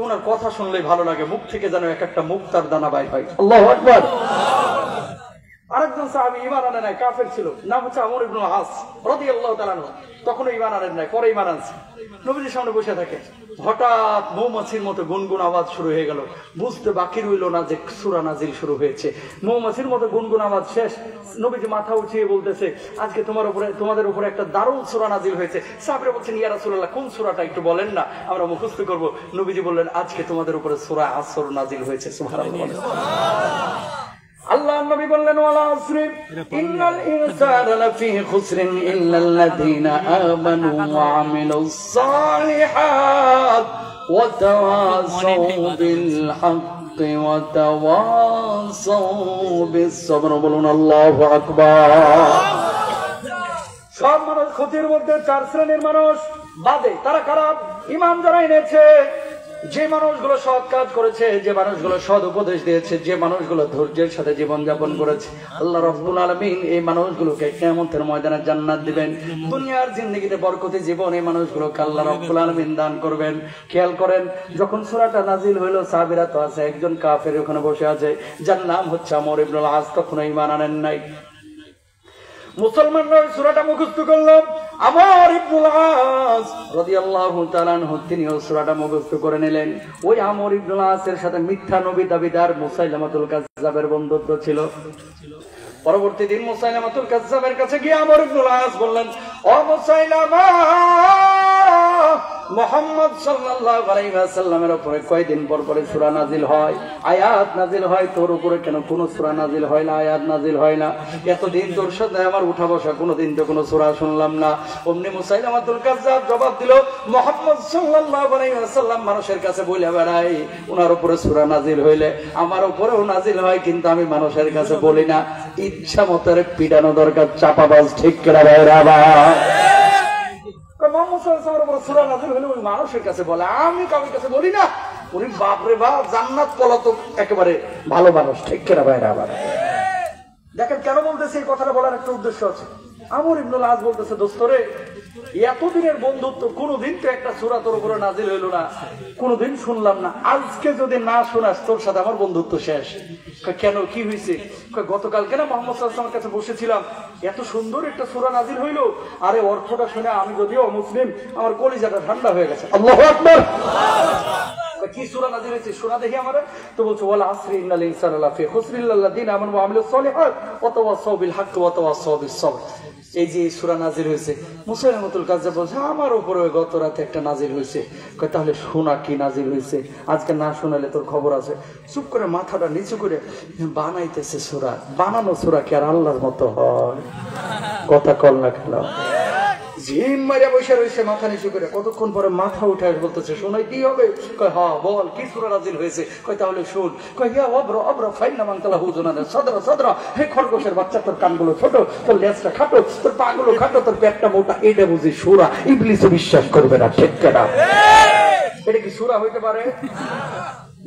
ওনার কথা শুনলেই ভালো লাগে, মুখ থেকে যেন এক একটা মুক্তার দানা বাইর হয়। আল্লাহু আকবার। আরেকজন সাহাবী ঈমান আনে নাই, কাফের ছিল, নাম হচ্ছে আমর ইবনে আস রাদিয়াল্লাহু তাআলা আনহু। তখন ঈমান আনেন নাই, পরে ঈমান আনছে। নবীজির সামনে বসে থাকে, হঠাৎ মৌমাছির মতো গুনগুন আওয়াজ শুরু হয়ে গেল। বুঝতে বাকি রইল না যে সূরা নাজিল শুরু হয়েছে। মৌমাছির মতো গুনগুন আওয়াজ শেষ, নবীজি মাথা উঠিয়ে বলতেছে, আজকে তোমাদের উপরে একটা দারুণ সূরা নাজিল হয়েছে। সাহাবীরা বলছেন, ইয়া রাসূলুল্লাহ, কোন সূরাটা একটু বলেন না, আমরা মুখস্থ করব। নবীজি বললেন, আজকে তোমাদের উপরে সূরা আসর নাজিল হয়েছে। সুবহানাল্লাহ। আল্লাহ নবী বললেন, ওয়াল আসরি ইন্নাল ইনসানা লাফি খুসরিন ইল্লাল্লাযীনা আমানু ওয়া আমিলুস সালিহাত ওয়া তাওয়াসাউ বিল হাক্কি ওয়া তাওয়াসাউ বিস সবর। বলুন আল্লাহু আকবার। সব মানুষ ক্ষতির মধ্যে 4 শ্রেণীর মানুষ বাদে। তারা খারাপ ঈমান যারা এনেছে, যে মানুষগুলো সৎ কাজ করেছে, যে মানুষগুলো সৎ উপদেশ দিয়েছে, যে মানুষগুলো ধৈর্যের সাথে জীবন যাপন করেছে, আল্লাহ রাব্বুল আলামিন এই মানুষগুলোকে কিয়ামতের ময়দানে জান্নাত দিবেন। দুনিয়ার জিন্দেগিতে বরকতি জীবন এই মানুষগুলোকে আল্লাহ রাব্বুল আলামিন দান করবেন। খেয়াল করেন, যখন সূরাটা নাজিল হইল, সাহাবীরা তো আছে, একজন কাফের ওখানে বসে আছে, যার নাম হচ্ছে আমর ইবনুল আস, তখন ঈমান আনেন নাই। মুসলমানরা সূরাটা মুখস্থ করলো, আমর ইবনুল আস রাদিয়াল্লাহু তাআলা আনহু তিনি সূরাটা মুখস্থ করে নিলেন। ওই আমর ইবনুল আসের সাথে মিথ্যা নবী দাবিদার মুসাইলামাতুল কাযযাবের বন্ধুত্ব ছিল। পরবর্তী দিন মুসাইলামাতুল কাযযাবের কাছে গিয়ে আমর ইবনুল আস বললেন, ও মুসাইলামা, মুহাম্মদ সাল্লাল্লাহু আলাইহি ওয়াসাল্লামের উপরে কয়দিন পর পরে সূরা নাজিল হয়, আয়াত নাজিল হয়, তোর উপরে কেন কোনো সূরা নাজিল হয় না, আয়াত নাজিল হয় না? এতদিন তোর সাথে আমার উঠা বসা, কোনোদিন তো কোনো সূরা শুনলাম না। অমনি মুসাইলামাতুল কাযযাব জবাব দিল, মুহাম্মদ সাল্লাল্লাহু আলাইহি ওয়াসাল্লাম মানুষের কাছে বলে বেড়ায়, ওনার উপরে সূরা নাজিল হইলে আমার উপরেও নাজিল হয়, কিন্তু আমি মানুষের কাছে বলি না। ইচ্ছা মতো পিটানো দরকার, চাপাবাজ, ঠিক করে বেড়াবা। মানুষের কাছে বলে, আমি কারোর কাছে বলি না। উনি বাপরে বাপ, জান্নাত পলাতক একেবারে ভালো মানুষ, ঠিক করে বেড়াবা। দেখেন কেন বলতেছে এই কথাটা, বলার একটা উদ্দেশ্য আছে। আমর ইবনুল আস বলতেছে, দোস্তরে, এতদিনের বন্ধুত্ব, কোনদিন তো একটা সূরা তোর উপরে নাজিল হইল না, কোনদিন শুনলাম না। আজকে যদি না শোনাস, তোর সাথে আমার বন্ধুত্ব শেষ। কেন, কি হয়েছে? গতকালকে না মুহাম্মদ সাল্লাল্লাহু আলাইহি ওয়াসাল্লামের কাছে বসেছিলাম, এত সুন্দর একটা সূরা নাজিল হইল, আরে অর্থটা শুনে আমি যদিও মুসলিম, আমার কলিজাটা ঠান্ডা হয়ে গেছে। আল্লাহু আকবার। কি সূরা নাজিল হয়েছে শোনা দেখি আমারে। তো বলছে, ওয়াল আসরি ইন্নাল ইনসানা লাফি খুসর ইল্লাল্লাযিনা আমানু ওয়া আমিলুস সলিহাত ওয়া তাওয়াসাউ বিল হাক্কি ওয়া তাওয়াসাউ বিস সবর। এই যে সূরা নাজিল হয়েছে, মুসাইলামাতুল কাযযাব বলছে, আমার উপরে গত রাতে একটা নাজিল হয়েছে। কয়, তাহলে শোনা কি নাজিল হয়েছে, আজকে না শোনালে তোর খবর আছে। চুপ করে মাথাটা নিচু করে বানাইতেছে সূরা। বানানো সূরা কি আর আল্লাহর মতো হয়? কথা কল না কেন? জিম মারিয়া বসে রয়েছে মাথা নিচু করে। কতক্ষণ পরে মাথা উঠে বলতেছে, শোনাই কি হবে? কয়, হ্যাঁ বল, কি সূরা নাজিল হয়েছে? কয়, তাহলে শুন। কয়, ইয়া অব্র অব্র ফাইন্না মান তালাহু জুনানা সদরা সদরা। হে খরগোশের বাচ্চা, তোর কানগুলো ছোট, তোর লেজটা খাটো, তোর পাগুলো খাটো, তোর পেটটা মোটা, এটা বুঝি সূরা? ইবলিসও বিশ্বাস করবে না, ঠিক না? এটা কি সূরা হইতে পারে?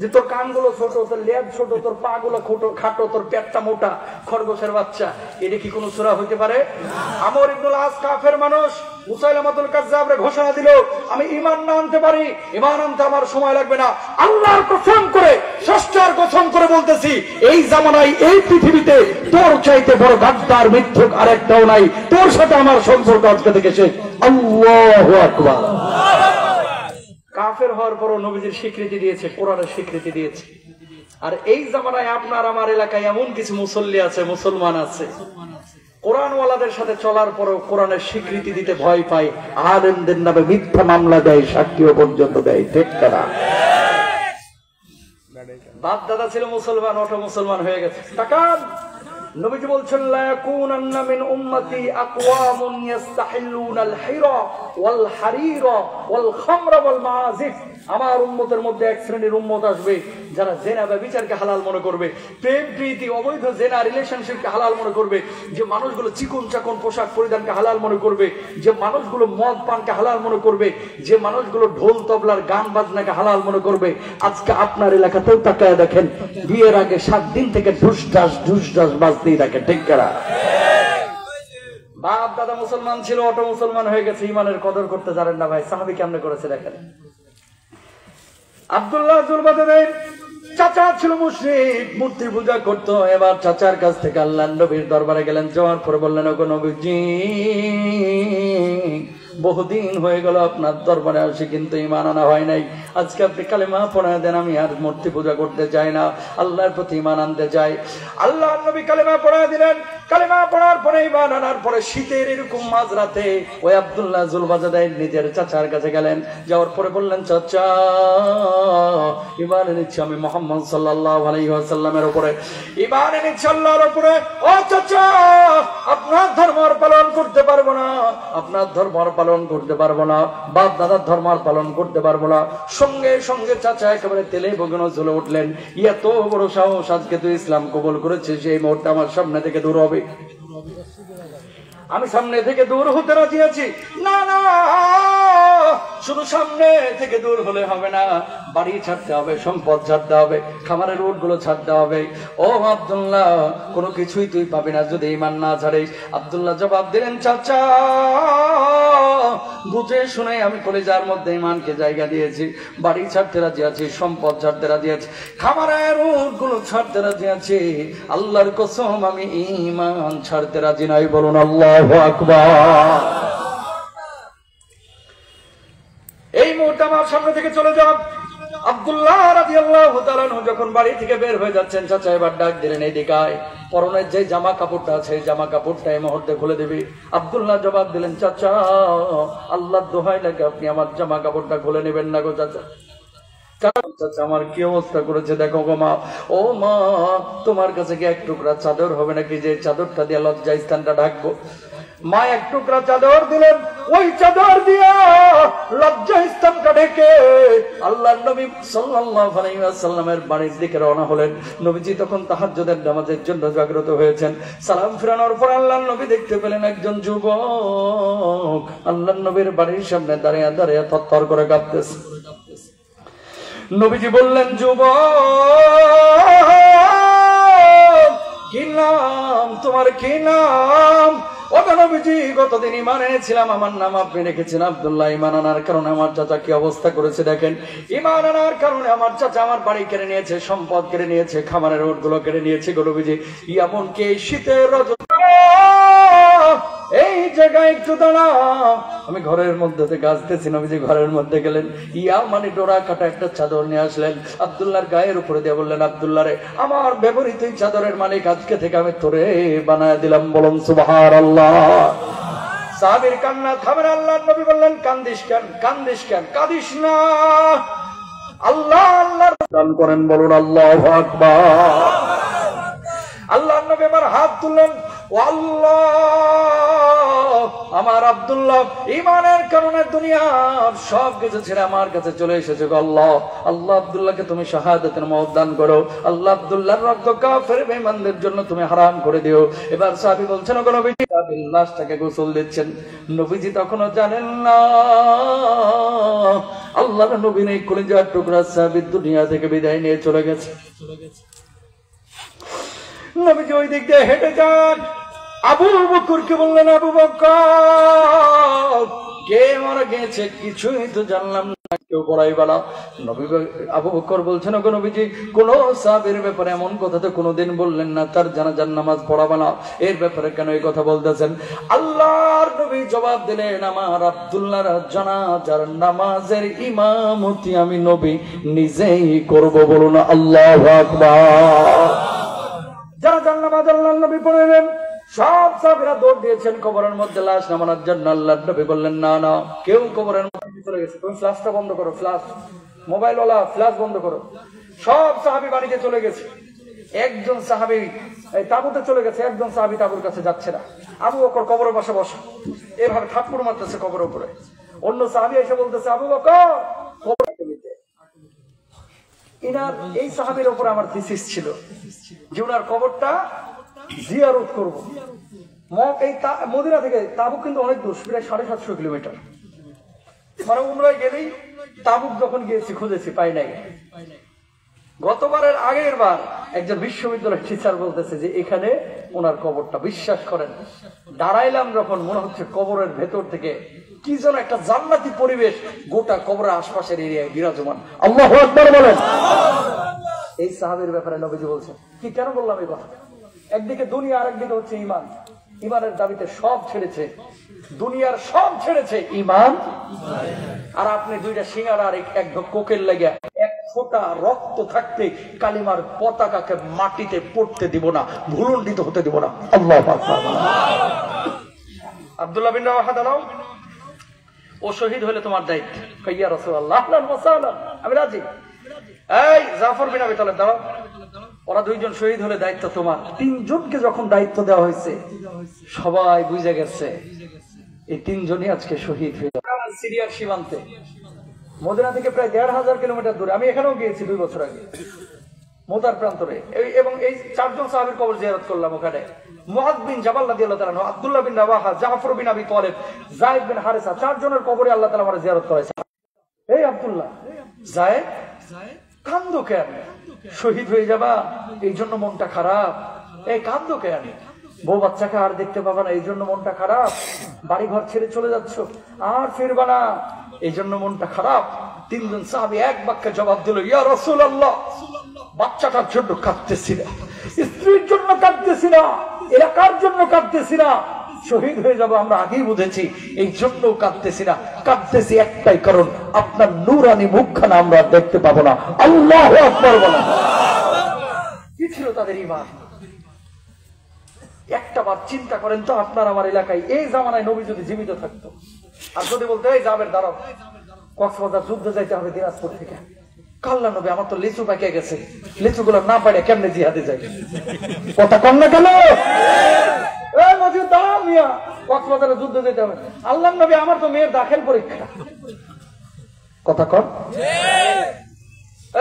যে তোর কানগুলো ছোট, তোর লেজ ছোট, তোর পা গুলো খাটো, তোর পেটটা মোটা, খরগোশের বাচ্চা, এটা কি কোনো সূরা হইতে পারে? আমর ইবনুল আস কাফের মানুষ, মুসাইলামাতুল কাযযাবরে ঘোষণা দিল, আমি ঈমান না আনতে পারি, ঈমান আনতে আমার সময় লাগবে না। আল্লাহর কসম করে, স্রষ্টার কসম করে বলতেছি, এই জামানায়, এই পৃথিবীতে তোর চাইতে বড় গাদ্দার, মিথ্যুক আরেকটাও নাই। তোর সাথে আমার সম্পর্ক আজকে থেকে শেষ। আল্লাহু আকবার। কাফের হওয়ার পরও নবীজির স্বীকৃতি দিয়েছে, কোরআনের স্বীকৃতি দিয়েছে। আর এই জামানায় আপনার আমার এলাকায় এমন কিছু মুসল্লি আছে, মুসলমান আছে, কোরআনওয়ালাদের সাথে চলার পরও কোরআনের স্বীকৃতি দিতে ভয় পায়, আলেমদের নামে মিথ্যা মামলা দেয়, সাক্ষীও পর্যন্ত দেয়, ঠিক না? বাপ দাদা ছিল মুসলমান, ওটা মুসলমান হয়ে গেছে। তাকান, নবীজি বলছেন, লা ইয়াকুনান্না মিন উম্মতি আকওয়ামুন ইস্তাহিল্লুনাল হিরা ওয়াল হারিরা ওয়াল খামরা ওয়াল মাআজিফ। আমার উম্মতের মধ্যে এক শ্রেণীর উম্মত আসবে যারা জেনা ব্যভিচারকে হালাল মনে করবে, প্রেম প্রীতি অবৈধ জেনা রিলেশনশিপকে হালাল মনে করবে, যে মানুষগুলো চিকন চাকন পোশাক পরিধানকে হালাল মনে করবে, যে মানুষগুলো মদ পানকে হালাল মনে করবে, যে মানুষগুলো ঢোল তবলার গান বাজনাকে হালাল মনে করবে। আজকে আপনার এলাকাতেও তাকায় দেখেন, বিয়ের আগে 7 দিন থেকে ঢুসঢাস বাজতেই থাকে, ঠিক না? বাপ দাদা মুসলমান ছিল, অটো মুসলমান হয়ে গেছে, ইমানের কদর করতে জানেন না। ভাই, সাহাবী কেমনে করেছে দেখেন। আব্দুল্লাহ জুলবাদের চাচা ছিল মুশরিক, মূর্তি পূজা করতো। এবার চাচার কাছ থেকে আল্লাহর নবীর দরবারে গেলেন, যাওয়ার পরে বললেন, ওগো নবীজি, বহুদিন হয়ে গেল আপনার দরবারে আসি, কিন্তু ঈমান আনা হয় নাই। আজকে আপনি কালেমা পড়ায় দেন, আমি আর মূর্তি পূজা করতে চাই না, আল্লাহর প্রতি ঈমান আনতে চাই। আল্লাহর নবী কালেমা পড়ায় দিলেন। কালেমা পড়ার পরে, ঈমান আনার পরে, শীতের এরকম মাঝরাতে ওই আব্দুল্লাহ জুলবাজাদাই নিজের চাচার কাছে গেলেন। যাওয়ার পরে বললেন, চাচা, ঈমান এনেছি আমি মুহাম্মদ সাল্লাল্লাহু আলাইহি ওয়াসাল্লামের উপরে, ঈমান এনেছি আল্লাহর উপরে। ও চাচা, আপনার ধর্ম পালন করতে পারবো না, আপনার ধর্ম পালন করতে পারবো না, বাপ দাদার ধর্ম পালন করতে পারবো না। সঙ্গে সঙ্গে চাচা একেবারে তেলে বগনো জ্বলে উঠলেন, এত বড় সাহস, আজকে তুই ইসলাম কবুল করেছিস, এই মুহূর্তে আমার সামনে থেকে দূর হবে। আমি সামনে থেকে দূর হতে রাজি আছি। না না, শুধু সামনে থেকে দূর হলে হবে না, বাড়ি ছাড়তে হবে, সম্পদ ছাড়তে হবে, খামারের রোড গুলো ছাড়তে হবে। ও আব্দুল্লাহ, কোনো কিছুই তুই পাবি না যদি ঈমান না ছাড়িস। আব্দুল্লাহ জবাব দিলেন, চাচা, বুঝে শুনে আমি কলিজার মধ্যে ঈমানকে জায়গা দিয়েছি, বাড়ি ছাড়তে রাজি আছি, সম্পদ ছাড়তে রাজি আছি, খামারের রোড গুলো ছাড়তে রাজি আছি, আল্লাহর কসম আমি ঈমান ছাড়তে রাজি নাই। বলুন আল্লাহু আকবার। চলে যান। আব্দুল্লাহ রাদিয়াল্লাহু তাআলা যখন বাড়ি থেকে বের হয়ে যাচ্ছেন, চাচা এবার ডাক দিলেন, এদিকে আয়, পরনের যে জামা কাপড়টা আছে জামা কাপড়টা এই মুহূর্তে খুলে দিবি। আব্দুল্লাহ জবাব দিলেন, চাচা আল্লাহর দোহাই লাগে আপনি আমার জামা কাপড়টা খুলে নেবেন না গো চাচা। চাচা আমার কি অবস্থা করেছে দেখো গো মা। ও মা, তোমার কাছে কি এক টুকরা চাদর হবে নাকি যে চাদরটা দিয়ে লজ্জা স্থানটা ঢাকবো? মা এক টুকরা চাদর দিলেন, ওই চাদর দিয়া লজ্জা স্থানটা ঢেকে আল্লাহর নবী সাল্লাল্লাহু আলাইহি ওয়াসাল্লামের বাড়ির দিকে রওনা হলেন। নবীজি তখন তাহাজ্জুদের নামাজের জন্য জাগ্রত হয়েছেন। সালাম ফিরানোর পর আল্লাহর নবী দেখতে পেলেন একজন যুবক আল্লাহর নবীর বাড়ির সামনে দাঁড়িয়ে দাঁড়িয়ে থরথর করে কাঁপতেছে। নবীজি বললেন, যুবক কি নাম তোমার, কি নাম? ও নবীজি, গতদিন ঈমান এনেছিলাম, আমার নাম আপনি রেখেছেন আব্দুল্লাহ। ঈমান আনার কারণে আমার চাচা কি অবস্থা করেছে দেখেন। ঈমান আনার কারণে আমার চাচা আমার বাড়ি কেড়ে নিয়েছে, সম্পদ কেড়ে নিয়েছে, খামারের ওট গুলো কেড়ে নিয়েছে গো নবীজি। এমনকি এই শীতের রজনী এই জায়গায় একটু দাঁড়াও, আমি ঘরের মধ্যে থেকে আসতেছি। নবীজি ঘরের মধ্যে গেলেন, ইয়া মানে ডোরা কাটা একটা চাদর নিয়ে আসলেন, আব্দুল্লাহর গায়ের উপরে দিয়ে বললেন, আব্দুল্লাহ রে, আমার ব্যবহৃত এই চাদরের মালিক আজকে থেকে আমি তোরে বানায় দিলাম। বলুন সুবহানাল্লাহ। সাহাবীর কান্না থামেন। আল্লাহর নবী বললেন, কান্দিস কেন, কান্দিস কেন, কাঁদিস না, আল্লাহ আল্লাহর দান করেন। বলুন আল্লাহু আকবার। আল্লাহর নবী আমার হাত তুললেন, ও আল্লাহ, আমার আব্দুল্লাহ ঈমানের কারণে দুনিয়ার সব কিছু ছেড়ে আমার কাছে চলে এসেছে গো আল্লাহ। আল্লাহ আব্দুল্লাহকে তুমি শাহাদাতের মওত দান করো। আল্লাহ আব্দুল্লাহর রক্ত কাফের বেঈমানদের জন্য তুমি হারাম করে দিও। এবার সাহাবী বলছেন, ওগো নবীজি, লাশটাকে গোসল দিচ্ছেন। নবীজি তখনও জানেন না আল্লাহর নবী নেই, কলিজার টুকরা সাহাবী দুনিয়া থেকে বিদায় নিয়ে চলে গেছে। নবীজি ওই দিক দিয়ে হেঁটে যান। আবু বকরকে বললেন, আবু বকর, কে মারা গেছে কিছুই তো জানলাম না, কেউ পড়াই বলা। নবী আবু বকর বলছেন, ওগো নবীজি, কোন সাহাবীর ব্যাপারে এমন কথা তো কোনোদিন বললেন না, তার জানাজার নামাজ পড়াবে না, এর ব্যাপারে কেন এই কথা বলতেছেন? আল্লাহর নবী জবাব দিলেন, আমার আব্দুল্লাহর জানাজার নামাজের ইমামতি আমি নবী নিজেই করব। বলুন আল্লাহু আকবার। জানাজার নামাজ আল্লাহর নবী পড়লেন। সব সাহাবীরা দৌড় দিয়েছেন কবরের মধ্যে লাশ নামানোর জন্য। আল্লাহর নবী বললেন, না না, কেউ কবরের মধ্যে চলে গেছে, তুমি ফ্ল্যাশটা বন্ধ করো, ফ্ল্যাশ, মোবাইলওয়ালা ফ্ল্যাশ বন্ধ করো। সব সাহাবী বাড়িতে চলে গেছে। একজন সাহাবী তাঁবুতে চলে গেছে, একজন সাহাবী তাঁবুর কাছে যাচ্ছে না। আবু বকর কবরের পাশে বসা, এভাবে থাপ্পড় মারতেছে কবরের উপরে। অন্য সাহাবী এসে বলতেছে, আবু বকর কবর নিতে। ইনার এই সাহাবীর উপর আমার থিসিস ছিল যে উনার কবরটা জিয়ারত করব। এই মদিনা থেকে তাবুক কিন্তু অনেক দূর, প্রায় 750 কিলোমিটার। মানে উমরায় গেলেই তাবুক যখন গিয়েছি খুঁজেছি, পাই নাই। গতবারের আগের বার একজন বিশ্ববিদ্যালয়ের টিচার বলতেছে যে এখানে ওনার কবরটা, বিশ্বাস করেন দাঁড়াইলাম যখন, মনে হচ্ছে কবরের ভেতর থেকে কি যেন একটা জান্নাতি পরিবেশ গোটা কবরের আশপাশের এরিয়ায় বিরাজমান। আল্লাহু আকবার বলেন। এই সাহাবীর ব্যাপারে নবীজি বলছেন, কি কেন বললাম এই কথা? একদিকে দুনিয়া, আর একদিকে হচ্ছে ঈমান। ঈমানের দাবিতে সব ছেড়েছে, দুনিয়ার সব ছেড়েছে, ঈমান। আর আপনি দুইটা সিঙ্গারা আর এক কোকের লাগিয়া এক ফোঁটা রক্ত থাকতে কালিমার পতাকাকে মাটিতে পড়তে দিব না, ভুলুণ্ঠিত হতে দিব না। আল্লাহু আকবার। আব্দুল্লাহ বিন রাওয়াহা দাঁড়াও, ও শহীদ হলে তোমার দায়িত্ব। ইয়া রাসূলুল্লাহ, আহলান ওয়া সাহলান, আমি রাজি। এই জাফর বিন আবি তালেব দাঁড়াও, ওরা দুইজন শহীদ হলে দায়িত্ব তোমার। 3 জনকে যখন দায়িত্ব দেওয়া হয়েছে সবাই বুঝে গেছে এই 3 জনই আজকে শহীদ হয়ে যাবে। সিরিয়ার সীমান্তে, মদিনা থেকে প্রায় 1500 কিলোমিটার দূরে। আমি এখানেও গিয়েছি 2 বছর আগে, মোতার প্রান্তরে। এবং এই 4 জন সাহাবীর কবর জিয়ারত করলাম ওখানে। মুআয বিন জাবাল রাদিয়াল্লাহু তাআলা, আব্দুল্লাহ বিন রাওয়াহা, জাফর বিন আবি তালেব, যায়েদ বিন হারেসা, 4 জনের কবরে আল্লাহ তাআলা আমাদের জিয়ারত করাইছে। এই আব্দুল্লাহ, যায়েদ, কান্দো কেন? শহীদ হয়ে যাবা এই জন্য মনটা খারাপ? এই কান্দো কেন? বউ বাচ্চাকে আর দেখতে পাবা না এই জন্য মনটা খারাপ? বাড়ি ঘর ছেড়ে চলে যাচ্ছ, আর ফিরবা না এই জন্য মনটা খারাপ? 3 জন সাহাবী এক বাক্যে জবাব দিল, ইয়া রাসূলুল্লাহ, বাচ্চাটার জন্য কাঁদতেছি না, স্ত্রীর জন্য কাঁদতেছি না, এলাকার জন্য কাঁদতেছি না, শহীদ হয়ে যাব আমরা আগেই বুঝেছি, এই জন্য কাঁদতেছি না। কাঁদতেছি একটাই কারণ, আপনার নূরানি মুখখানা আমরা দেখতে পাবো না। আল্লাহু আকবার বলেন। কি ছিল তাদের ঈমান? একটা বার চিন্তা করেন তো, আপনার আমার এলাকায় এই জামানায় নবী যদি জীবিত থাকতো, আর যদি বলতো এই যাবের দাঁড়াও, কক্সবাজার যুদ্ধে যাইতে হবে দিনাজপুর থেকে, কাল্লা নবী আমার তো লিচু পাকিয়ে গেছে, লিচু গুলো না পারে কেমনে জিহাদে যাই? কথা কম না কেন? দাঁড়াও মিয়া, কক্সবাজারে যুদ্ধে যেতে হবে। আল্লাহ নবী আমার তো মেয়ের দাখিল পরীক্ষা। কথা কম?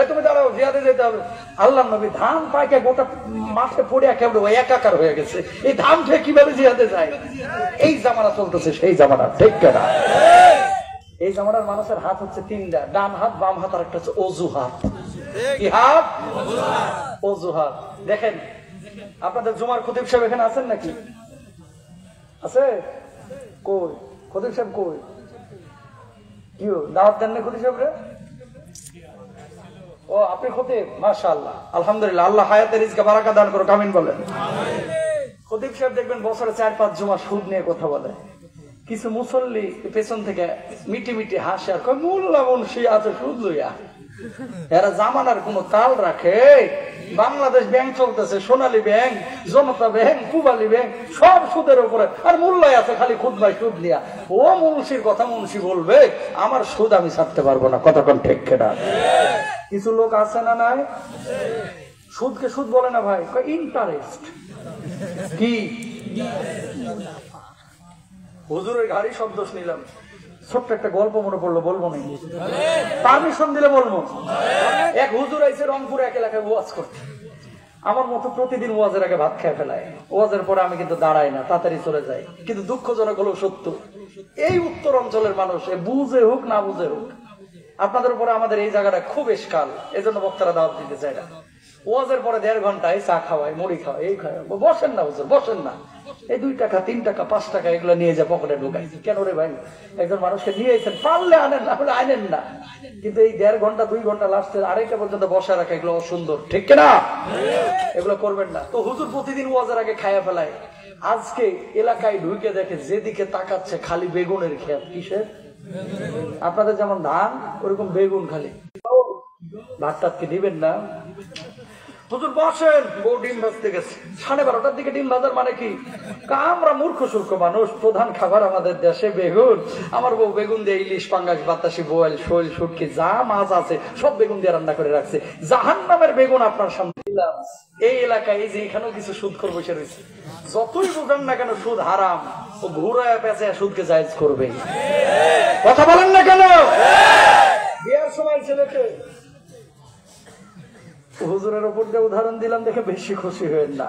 তুমি দাঁড়াও, জিহাদে যেতে হবে। আল্লাহ নবী ধান পাইকে গোটা মাঠে পড়ে একেবারে একাকার হয়ে গেছে, এই ধান থেকে কিভাবে জিহাদে যায়? এই জামানা চলতেছে সেই জামানা, ঠিক না? এই জামানার মানুষের হাত হচ্ছে তিনটা, ডান হাত, বাম হাত, আর একটা হচ্ছে অজুহাত। কি হাত? অজুহাত। দেখেন আপনাদের জুমার খতিব সাহেব এখানে আছেন নাকি? আছে? কই খতিব সাহেব কই? কি দাওয়াত দেন না খতিব সাহেব রে? ও আপনি খতিব, মাশাআল্লাহ, আলহামদুলিল্লাহ, আল্লাহ হায়াতে রিজকে বারাকা দান করুক, আমিন বলেন। খতিব সাহেব দেখবেন বছরে 4-5 জুমা সুদ নিয়ে কথা বলে। কিছু মুসল্লি পেছন থেকে মিটি মিটি হাসে আর কয় মোল্লা মুন্সি আছে সুদ লইয়া। এরা জামানার কোন তাল রাখে? বাংলাদেশ ব্যাংক চলতেছে, সোনালী ব্যাংক, জনতা ব্যাংক, পূবালী ব্যাংক, সব সুদের উপরে, আর মোল্লাই আছে খালি খুদবাই সুদ নিয়া। ও মুন্সির কথা মুন্সি বলবে, আমার সুদ আমি ছাড়তে পারবো না। কতক্ষণ ঠিক কেনা? কিছু লোক আছে না নাই? সুদকে সুদ বলে না ভাই, ইন্টারেস্ট। কি হুজুরের গাড়ি শব্দ নিলাম, ছোট্ট একটা গল্প মনে পড়লো, বলবো না? পারমিশন দিলে বলবো। এক হুজুর আইছে রংপুরে এক এলাকায় ওয়াজ করতে। আমার মতো প্রতিদিন ওয়াজের আগে ভাত খেয়ে ফেলায়। ওয়াজের পরে আমি কিন্তু দাঁড়াই না, তাড়াতাড়ি চলে যাই। কিন্তু দুঃখজনক হলো সত্য, এই উত্তর অঞ্চলের মানুষ বুঝে হোক না বুঝে হোক, আপনাদের উপরে আমাদের এই জায়গাটা খুব এসকাল, এজন্য বক্তারা দাওয়াত দিতে চায় না। ওয়াজের পরে 1.5 ঘন্টায় চা খাওয়ায়, মুড়ি খাওয়ায়, এই খাওয়ায়। বসেন না হুজুর, বসেন না। এই 2 টাকা 3 টাকা 5 টাকা এগুলো নিয়ে যা পকেটে ঢুকাই। কেন রে ভাই? একজন মানুষকে নিয়ে এসেছেন, পারলে আনেন, না হলে আনেন না। কিন্তু এই 1.5 ঘন্টা 2 ঘন্টা লাস্টের 2:30টা পর্যন্ত বসা রাখা, এগুলো অসুন্দর, ঠিক কিনা? এগুলো করবেন না। তো হুজুর প্রতিদিন ওয়াজের আগে খাইয়া ফেলায়। আজকে এলাকায় ঢুকে দেখে যেদিকে তাকাচ্ছে খালি বেগুনের ক্ষেত। কিসের? আপনাদের যেমন ধান, ওরকম বেগুন খালি। ভাত টাতকে দিবেন না? হুজুর বসেন, বউ ডিম ভাজতে গেছে। 12:30টার দিকে ডিম ভাজার মানে কি? আমরা মূর্খ সূর্খ মানুষ, প্রধান খাবার আমাদের দেশে বেগুন। আমার বউ বেগুন দিয়ে ইলিশ, পাঙ্গাস, বাতাসি, বোয়াল, শোল, শুটকি, যা মাছ আছে সব বেগুন দিয়ে রান্না করে রাখছে। জাহান্নামের বেগুন আপনার সামনে দিলাম। এই এলাকায় এই যে এখানেও কিছু সুদখোর বসে রয়েছে। যতই বোঝেন না কেন সুদ হারাম, ও ঘুরায় পেঁচায় সুদকে জায়েজ করবে। কথা বলেন না কেন? বিয়ার সময় ছেলেকে হুজুরের উপর যে উদাহরণ দিলাম দেখে বেশি খুশি হয়েন না,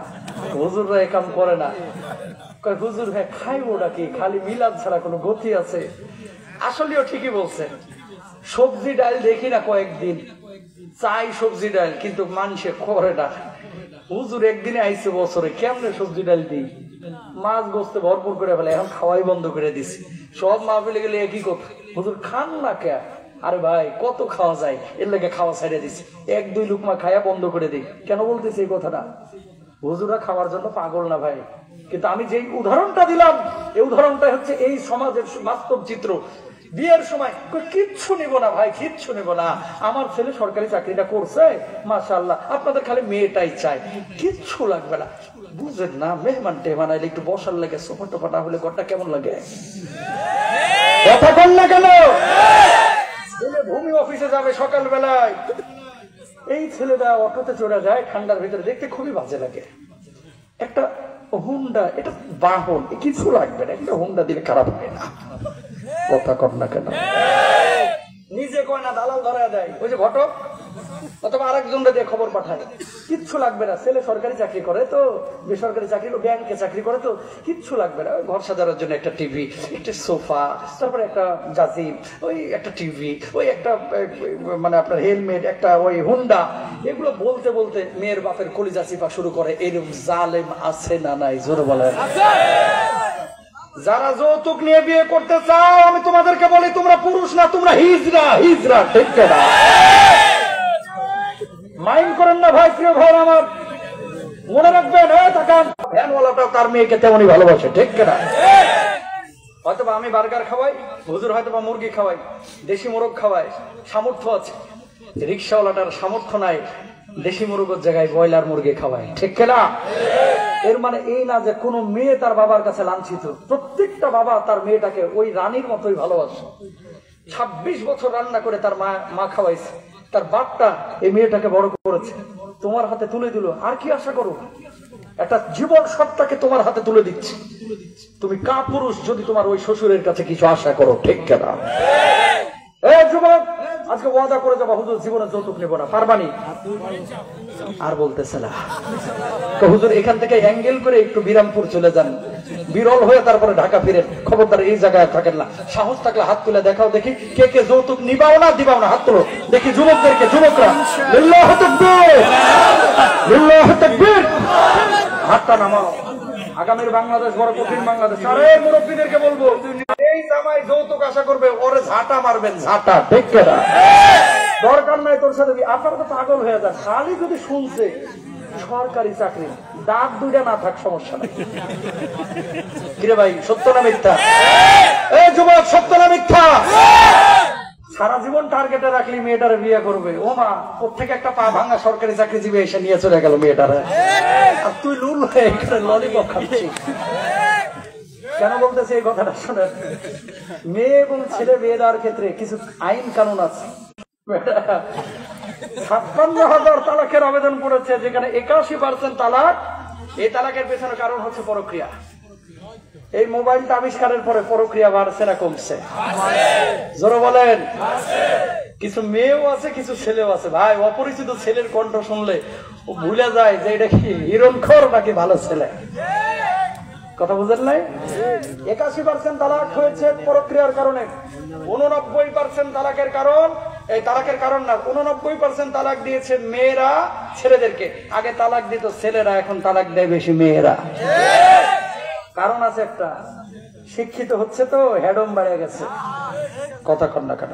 হুজুররা এ কাম করে না। হুজুর হ্যাঁ খাইবো নাকি, খালি মিলাদ ছাড়া কোনো গতি আছে? আসলেও ঠিকই বলছেন। সবজি ডাল দেখি না কয়েকদিন, চাই সবজি ডাল, কিন্তু মানুষে করে না। হুজুর একদিনে আইছে বছরে, কেমনে সবজি ডাল দিই? মাছ গোস্তে ভরপুর করে ফেলে, এখন খাওয়াই বন্ধ করে দিছি। সব মাহফিলে গেলে একই কথা, হুজুর খান না কে? আরে ভাই কত খাওয়া যায়, এর লেগে খাওয়া ছাড়িয়ে দিছি। 1-2 লুকমা খাইয়া বন্ধ করে দিই। কেন বলতেছি এই কথাটা? হুজুরা খাওয়ার জন্য পাগল না ভাই, কিন্তু আমি যেই উদাহরণটা দিলাম, এই উদাহরণটা হচ্ছে এই সমাজের বাস্তব চিত্র। বিয়ের সময় কিচ্ছু নিব না ভাই, কিচ্ছু নিব না, আমার ছেলে সরকারি চাকরিটা করছে, মাশাআল্লাহ, আপনাদের খালি মেয়েটাই চাই, কিচ্ছু লাগবে না। বুঝেন না, মেহমান টেহমান আইলে একটু বসার লাগে, সোফা টোফা না হলে ঘরটা কেমন লাগে? কথা বল না কেন? ভূমি অফিসে যাবে সকাল বেলায়, এই ছেলেটা অটোতে চড়ে যায় ঠান্ডার ভিতরে, দেখতে খুবই বাজে লাগে। একটা হুন্ডা, এটা বাহন, কিছু লাগবে না, একটা হুন্ডা দিলে খারাপ হয় না। কথা কর না কেন? নিজে কয় না, দালাল ধরা দেয়, ওই যে ঘটক অথবা আরেকজনরা দিয়ে খবর পাঠায়। কিচ্ছু লাগবে না, ছেলে সরকারি চাকরি করে তো, বেসরকারি চাকরি, ব্যাংকে চাকরি করে তো, কিচ্ছু লাগবে না। ঘর সাজানোর জন্য একটা টিভি, একটা সোফা, তারপরে একটা জাজিম, ওই একটা টিভি, ওই একটা মানে আপনার হেলমেট, একটা ওই হুন্ডা। এগুলো বলতে বলতে মেয়ের বাপের কলিজা চিপা শুরু করে। এরকম জালেম আছে না নাই? জোর বলেন। যারা যৌতুক নিয়ে বিয়ে করতে চাও, আমি তোমাদেরকে বলি, তোমরা পুরুষ না, তোমরা হিজড়া। হিজড়া, ঠিক না? মাইন্ড করেন না ভাই, প্রিয় ভাই আমার, মনে রাখবেন। তাকান। ভ্যানওয়ালাটাও তার মেয়েকে তেমনই ভালোবাসে, ঠিক কিনা? হয়তোবা আমি বার্গার খাওয়াই, হুজুর হয়তোবা মুরগি খাওয়াই, দেশি মোরগ খাওয়াই, সামর্থ্য আছে। রিক্সাওয়ালাটার সামর্থ্য নাই, দেশি মুরগের জায়গায় ব্রয়লার মুরগি খাওয়ায়, ঠিক কিনা? এর মানে এই না যে কোন মেয়ে তার বাবার কাছে লাঞ্ছিত। প্রত্যেকটা বাবা তার মেয়েটাকে ওই রানীর মতোই ভালোবাসে। 26 বছর রান্না করে তার মা খাওয়াইছে, তার বাপটা এই মেয়েটাকে বড় করেছে, তোমার হাতে তুলে দিল। আর কি আশা করো? একটা জীবন সত্তাকে তোমার হাতে তুলে দিচ্ছে। তুমি কাপুরুষ যদি তোমার ওই শ্বশুরের কাছে কিছু আশা করো, ঠিক কিনা? এই যুবক, আজকে ওয়াদা করে যাবা হুজুর জীবনে যৌতুক নেব না, পারবানি? আর বলতেছে না। তো হুজুর এখান থেকে অ্যাঙ্গেল করে একটু বিরামপুর চলে যান, বিরল হয়ে তারপরে ঢাকা ফিরেন, খবরদার এই জায়গায় থাকেন না। সাহস থাকলে হাত তুলে দেখাও দেখি, কে কে যৌতুক নিবাও না দিবাও না, হাত তুলো দেখি। যুবকদেরকে, যুবকরা লিল্লাহু তাকবীর, লিল্লাহু তাকবীর, হাতটা নামাও। আগামীর বাংলাদেশ বড় কঠিন বাংলাদেশ। আরে মুরব্বীদেরকে বলবো, এই জামাই যৌতুক আশা করবে, ওরে ঝাঁটা মারবেন, ঝাঁটা, ঠিক কিনা? দরকার নাই তোর সাথে। আপনারা তো পাগল হয়ে যান, খালি যদি শুনছে সরকারি চাকরি, দাঁত দুইটা না থাক সমস্যা নাই। কিরে ভাই, সত্য না মিথ্যা? এই যুবক, সত্য না মিথ্যা? সারা জীবন টার্গেটে রাখলি মেয়েটারে বিয়ে করবে, ও মা কোথেকে একটা পা ভাঙা সরকারি চাকরিজীবী এসে নিয়ে চলে গেল মেয়েটারে, আর তুই লুল হয়ে এখানে ললিপপ খাচ্ছিস। কেন বলতেছে এই কথাটা শোনেন, মেয়ে এবং ছেলে বিয়ে দেওয়ার ক্ষেত্রে কিছু আইন কানুন আছে। ৫৭,০০০ তালাকের আবেদন করেছে, যেখানে ৮১% তালাক। এই তালাকের পেছনে কারণ হচ্ছে পরক্রিয়া। এই মোবাইলটা আবিষ্কারের পরে পরক্রিয়া বাড়ছে না কমছে? জোরে বলেন। কিছু মেয়েও আছে, কিছু ছেলেও আছে। ভাই, অপরিচিত ছেলের কণ্ঠ শুনলে ও ভুলে যায় যে এটা কি হিরণখোর নাকি ভালো ছেলে। কথা বুঝেন নাই? ৮১% তালাক হয়েছে পরক্রিয়ার কারণে। 89% তালাকের কারণ, এই তালাকের কারণ না, 89% তালাক দিয়েছে মেয়েরা ছেলেদেরকে। আগে তালাক দিত ছেলেরা, এখন তালাক দেয় বেশি মেয়েরা। কারণ আছে একটা, শিক্ষিত হচ্ছে তো, হেডম বেড়ে গেছে। কথা কন না কেন?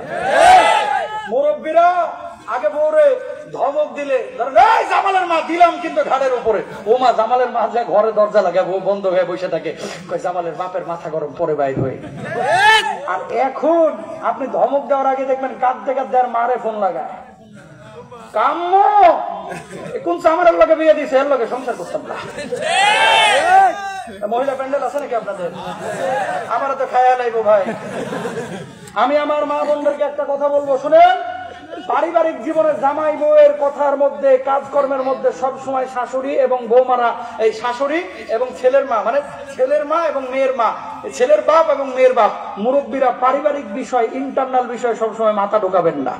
মুরব্বীরা আগে বউরে ধমক দিলে, ধরেন এই জামালের মা দিলাম কিন্তু ঘাড়ের উপরে, ও মা জামালের মা যে ঘরে দরজা লাগে বন্ধ হয়ে বসে থাকে, জামালের বাপের মাথা গরম পরে বাইর হয়ে। আর এখন আপনি ধমক দেওয়ার আগে দেখবেন কাঁদতে কাঁদতে আর মারে ফোন লাগায়, কাম্য কোন চামারের লগে বিয়ে দিছে, এর লগে সংসার করতাম না। মহিলা প্যান্ডেল আছে নাকি আপনাদের? আমার তো খায়া লাইব ভাই। আমি আমার মা বোনদেরকে একটা কথা বলবো, শুনেন। পারিবারিক জীবনে জামাই বউয়ের কথার মধ্যে, কাজকর্মের মধ্যে সবসময় শাশুড়ি এবং বৌমারা, এই শাশুড়ি এবং ছেলের মা, মানে ছেলের মা এবং মেয়ের মা, ছেলের বাপ এবং মেয়ের বাপ, মুরব্বীরা পারিবারিক বিষয়, ইন্টারনাল বিষয় সবসময় মাথা ঢোকাবেন না।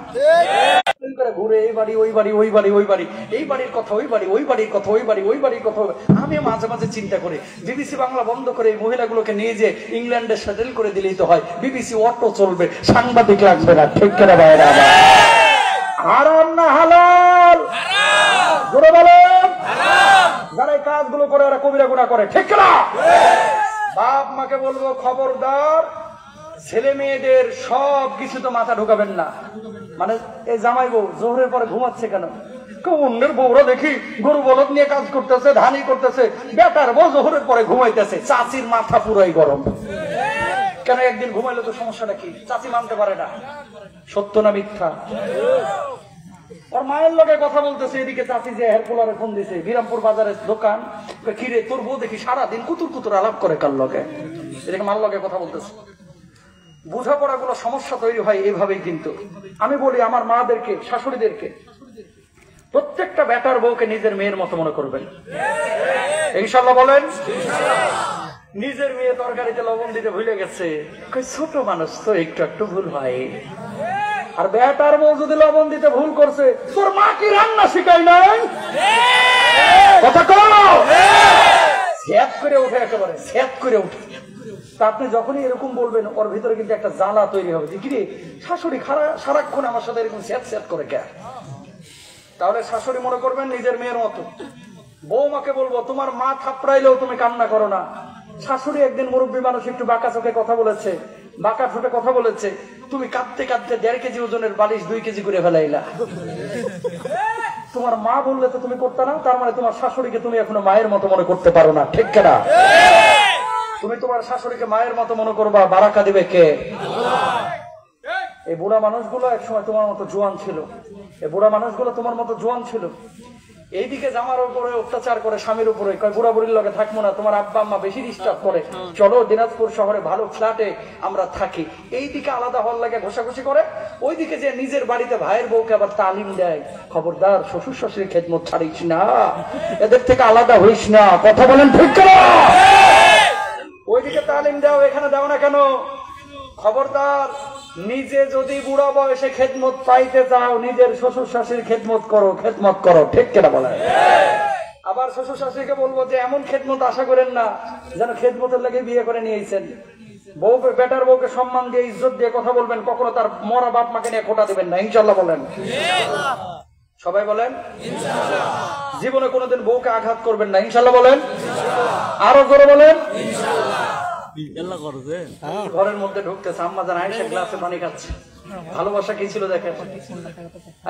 ঘুরে এই বাড়ি ওই বাড়ি, ওই বাড়ি ওই বাড়ি, এই বাড়ির কথা ওই বাড়ি, ওই বাড়ির কথা ওই বাড়ি, ওই বাড়ির কথা। আমি মাঝে মাঝে চিন্তা করি, বিবিসি বাংলা বন্ধ করে এই মহিলাগুলোকে নিয়ে যে ইংল্যান্ডে সেটেল করে দিলেই তো হয়, বিবিসি অটো চলবে, সাংবাদিক লাগবে না, ঠিক করে বাইরে। হারাম না হালাল? জোরে বলেন। যারা এই কাজগুলো করে ওরা কবিরা গুনাহ করে, ঠিক না? বাপ মাকে বলবো, খবরদার, ছেলে মেয়েদের সব কিছু তো মাথা ঢোকাবেন না। মানে এই জামাই বউ জোহরের পরে ঘুমাচ্ছে কেন? অন্যের বউরা দেখি গরু বলদ নিয়ে কাজ করতেছে, ধানি করতেছে, বেটার বউ জোহরের পরে ঘুমাইতেছে, চাচির মাথা পুরাই গরম। কেন? একদিন ঘুমাইলে তো সমস্যাটা কি? চাচি মানতে পারে না। সত্য না মিথ্যা? ওর মায়ের লগে কথা বলতেছে, এদিকে চাচি যে হেয়ারকুলারে ফোন দিছে, বিরামপুর বাজারের দোকান, কিরে তোর বউ দেখি সারাদিন কুতুর কুতুর আলাপ করে কার লগে, এদিকে মার লগে কথা বলতেছে। বোঝাপড়া গুলো সমস্যা তৈরি হয় এইভাবেই। কিন্তু আমি বলি আমার মাদেরকে, শাশুড়িদেরকে, প্রত্যেকটা বেটার বউকে নিজের মেয়ের মতো মনে করবেন, ইনশাল্লাহ বলেন। নিজের মেয়ে তরকারিতে লবণ দিতে ভুলে গেছে, ছোট মানুষ তো একটু একটু ভুল হয়। আর বেটার বউ যদি লবণ দিতে ভুল করছে, তোর মা কি রান্না শিখাই নাই? কথা কও। স্যাত করে উঠে, একেবারে স্যাত করে উঠে। তা আপনি যখনই এরকম বলবেন, ওর ভিতরে কিন্তু একটা জ্বালা তৈরি হবে, যে কিরে শাশুড়ি সারাক্ষণ আমার সাথে এরকম স্যাত স্যাত করে কে? তাহলে শাশুড়ি মনে করবেন নিজের মেয়ের মতো। বৌমাকে বলবো, তোমার মা থাপড়াইলেও তুমি কান্না করো না। শাশুড়ি একদিন মুরব্বী মানুষ, একটু বাঁকা চোখে কথা বলেছে, বাঁকা ঠোঁটে কথা বলেছে, তুমি কাঁদতে কাঁদতে 1.5 কেজি ওজনের বালিশ 2 কেজি করে ফেলাইলা। তোমার মা বললে তো তুমি করতে না, তার মানে তোমার শাশুড়িকে তুমি এখনো মায়ের মতো মনে করতে পারো না, ঠিক কিনা? তুমি তোমার শাশুড়িকে মায়ের মতো মনে করবা, বারাকা দিবে কে? এই বুড়া মানুষগুলো একসময় তোমার মতো জোয়ান ছিল, এই বুড়া মানুষগুলো তোমার মতো জোয়ান ছিল। এইদিকে জামার উপরে অত্যাচার করে, স্বামীর উপরে কয় বুড়া বুড়ির লগে থাকবো না, তোমার আব্বা আম্মা বেশি ডিস্টার্ব করে, চলো দিনাজপুর শহরে ভালো ফ্ল্যাটে আমরা থাকি। এইদিকে আলাদা হল লাগে ঘষাঘষি করে, ওইদিকে যে নিজের বাড়িতে ভাইয়ের বউকে আবার তালিম দেয়, খবরদার শ্বশুর শাশুড়ির খেদমত ছাড়িস না, এদের থেকে আলাদা হইস না, কথা বলেন ঠিক না? ওইদিকে তালিম দাও, এখানে দাও না কেন? খবরদার, নিজে যদি বুড়া বয়সে খেদমত পাইতে চাও, নিজের শ্বশুর শাশুড়ির খেদমত করো, ঠিক কিনা বলে? আবার শ্বশুর শাশুড়িকে বলবো যে এমন খেদমত আশা করেন না যেন খেদমতের লাগে বিয়ে করে নিয়েছেন। বউ, বেটার বউকে সম্মান দিয়ে ইজ্জত দিয়ে কথা বলবেন, কখনো তার মরা বাপ মাকে নিয়ে খোটা দিবেন না, ইনশাল্লাহ বলেন। সবাই বলেন জীবনে কোনোদিন বউকে আঘাত করবেন না, ইনশাল্লাহ বলেন। আরো জোরে বলেন। ঘরের মধ্যে ঢুকতেছে, আম্মা জান আয়েশা গ্লাসে পানি খাচ্ছে। ভালোবাসা কি ছিল দেখেন।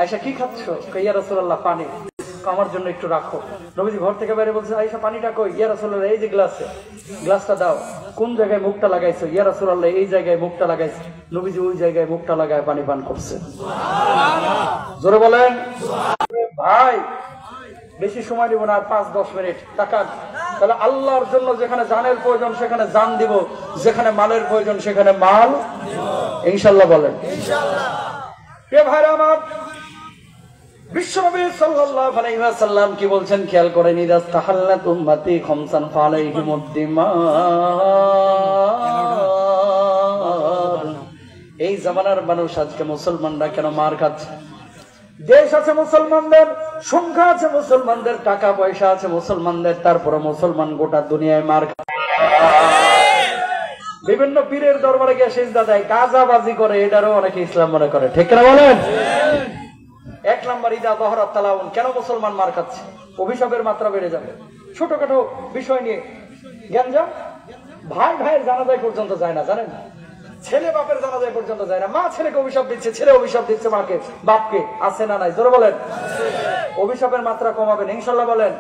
আয়েশা কি খাচ্ছ? ইয়া রাসূলুল্লাহ পানি। আমার জন্য একটু রাখো। নবীজি ঘর থেকে বাইরে বলছে আয়েশা পানিটা কই? ইয়া রাসূলুল্লাহ এই যে গ্লাসে, গ্লাসটা দাও। কোন জায়গায় মুখটা লাগাইছো? ইয়া রাসূলুল্লাহ এই জায়গায় মুখটা লাগাইছো। নবীজি ওই জায়গায় মুখটা লাগায় পানি পান করছে। জোরে বলেন। ভাই বেশি সময় দিব না, আর 5-10 মিনিট তাকান। তাহলে আল্লাহর জন্য যেখানে জানের প্রয়োজন সেখানে জান দিব, যেখানে মালের প্রয়োজন সেখানে মাল, ইনশাল্লাহ বলেন। ভাইরা আমার, বিশ্বনবী সাল্লাল্লাহু আলাইহি ওয়াসাল্লাম কি বলছেন খেয়াল করেন। ইদাস তাহাল্লাত উম্মতি খামসান ফালাইহিমুদ্দিমা। এই জামানার মানুষ আজকে মুসলমানরা কেন মার খাচ্ছে? দেশ আছে মুসলমানদের, সংখ্যা আছে মুসলমানদের, টাকা পয়সা আছে মুসলমানদের, তারপরে মুসলমান গোটা দুনিয়ায় মার খাচ্ছে। বিভিন্ন পীরের দরবারে গিয়ে সিজদা দেয়, গাজাবাজি করে, এটারও অনেকে ইসলাম মনে করে, ঠিক না বলেন? 1 নম্বর ইদা বহরাত তালাউন। কেন মুসলমান মার খাচ্ছে? অভিশাপের মাত্রা বেড়ে যাবে। ছোটখাটো বিষয় নিয়ে গ্যাঞ্জাম। ভাই ভাইয়ের জানাজায় পর্যন্ত যায় না, জানেন? ছেলে বাপের জানাজায় পর্যন্ত যায় না। মা ছেলেকে অভিশাপ দিচ্ছে, ছেলে অভিশাপ দিচ্ছে মাকে, বাপকে। আছে না নাই? জোরে বলেন। অভিশাপের মাত্রা কমাবেন, ইনশাল্লাহ বলেন।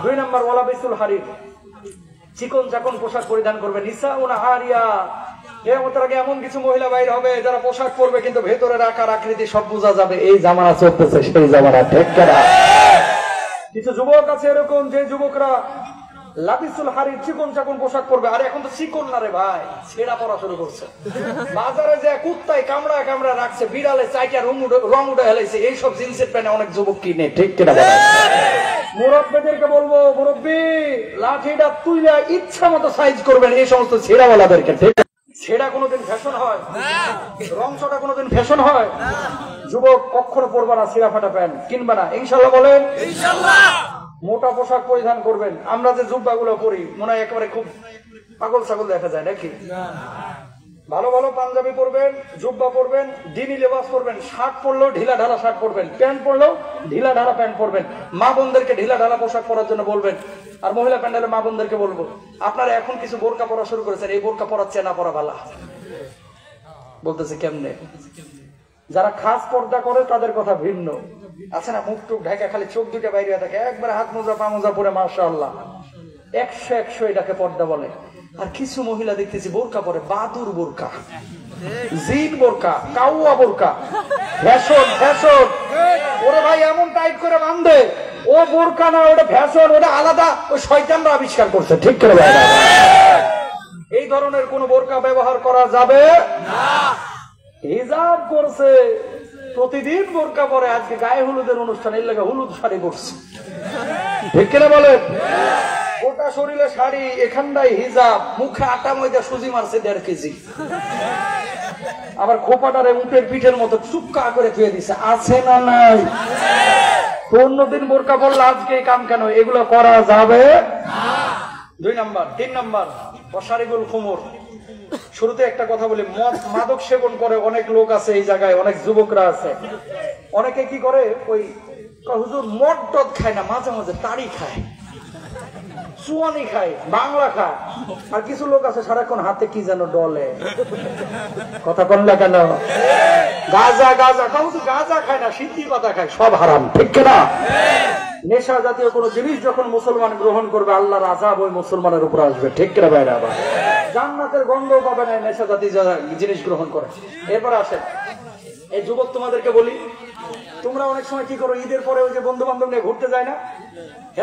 2 নম্বর ওয়ালা বিসুল হারির। চিকন চাকন পোশাক পরিধান করবে। নিসাউন হারিয়া। কিয়ামতের আগে এমন কিছু মহিলা বাইরে হবে যারা পোশাক পরবে কিন্তু ভেতরের আকার আকৃতি সব বোঝা যাবে। এই জামানা চলতেছে, সেই জামানা, ঠিক না? কিছু যুবক আছে এরকম, যে যুবকরা লাবিসুল হারির চিকন চাকন পোশাক পরবে। আর এখন তো চিকন না রে ভাই, ছেঁড়া পরা শুরু করছে। বাজারে যে কুত্তায় কামড়া কামড়া রাখছে, বিড়ালে চাইটা রং উঠে হেলাইছে, এইসব জিন্সের প্যান্ট অনেক যুবক কিনে, ঠিক কিনা? মুরব্বীদেরকে বলবো, মুরব্বী লাঠিটা তুইলা ইচ্ছা মতো সাইজ করবেন এই সমস্ত ছেঁড়াওয়ালাদেরকে। ছেঁড়া কোনোদিন ফ্যাশন হয়? রংচটা কোনোদিন ফ্যাশন হয়? যুবক কখনো পরবা না ছিঁড়া ফাটা প্যান্ট, কিনবা না, ইনশাল্লাহ বলেন। মোটা পোশাক পরিধান করবেন। আমরা যে জুব্বা গুলো পরি মনে হয় একেবারে খুব পাগল ছাগল দেখা যায় নাকি? ভালো ভালো পাঞ্জাবি পরবেন, জুব্বা পরবেন, দিনী লেবাস পরবেন। শার্ট পরলেও ঢিলা ঢালা শার্ট পরবেন, প্যান্ট পরলেও ঢিলা ঢালা প্যান্ট পরবেন। মা বোনদেরকে ঢিলা ঢালা পোশাক পরার জন্য বলবেন। আর মহিলা প্যান্ডেলে মা বোনদেরকে বলবো, আপনারা এখন কিছু বোরকা পরা শুরু করেছেন, এই বোরকা পরাচ্ছে না পরা ভালা। বলতেছে কেমনে? যারা খাস পর্দা করে তাদের কথা ভিন্ন। আছে না মুখ টুক ঢাকা, খালি চোখ দুটো বাইরে থাকে, একবার হাত মোজা পা মোজা পরে মাশাআল্লাহ 100 এটাকে পর্দা বলে। আর কিছু মহিলা দেখতেছি বোরকা পরে, বাদুর বোরকা, জিন বোরকা, কাউয়া বোরকা, ফ্যাশন ফ্যাশন। ওরে ভাই এমন টাইট করে বাঁধে, ও বোরকা না, ওটা ফ্যাশন, ওটা আলাদা, ওই শয়তানরা আবিষ্কার করছে, ঠিক করে? এই ধরনের কোন বোরকা ব্যবহার করা যাবে না। হিজাব করছে, প্রতিদিন বোরকা পরে। আজকে গায়ে হলুদের অনুষ্ঠান, এর লাগে হলুদ শাড়ি পরছে, ঠিক কিনা বলেন? গোটা শরীরে শাড়ি, এখানটাই হিজাব, মুখে আটা ময়দা সুজি মারছে 1.5 কেজি। আবার খোপাটারে উটের পিঠের মতো চুপকা করে ধুয়ে দিছে, আছে না নাই? অন্যদিন বোরকা পরলে আজকে এই কাম কেন? এগুলো করা যাবে না। 2 নম্বর। 3 নম্বর ওয়াশারিবুল খুমুর। শুরুতে একটা কথা বলি, মাদক সেবন করে অনেক লোক আছে এই জায়গায়, অনেক যুবকরা আছে। অনেকে কি করে, ওই হুজুর মদ টদ খায় না, মাঝে মাঝে তাড়ি খায়। চুয়ানি খায়, বাংলা খায়, আর কিছু লোক আছে সারাক্ষণ হাতে কি যেন ডলে। কথা বললা কেন? গাঁজা গাঁজা খাও, গাঁজা খায় না, সিদ্ধি পাতা খায়, সব হারাম, ঠিক কিনা? নেশা জাতীয় কোন জিনিস যখন মুসলমান গ্রহণ করবে, আল্লাহর আযাব ওই মুসলমানের উপর আসবে, ঠিক কিনা ভাইরা? আবার জান্নাতের গন্ধ পাবে না নেশা জাতীয় জিনিস গ্রহণ করে। এরপর আসেন, এই যুবক তোমাদেরকে বলি, তোমরা অনেক সময় কি করো, ঈদের পরে ওই যে বন্ধু বান্ধব নিয়ে ঘুরতে যায় না,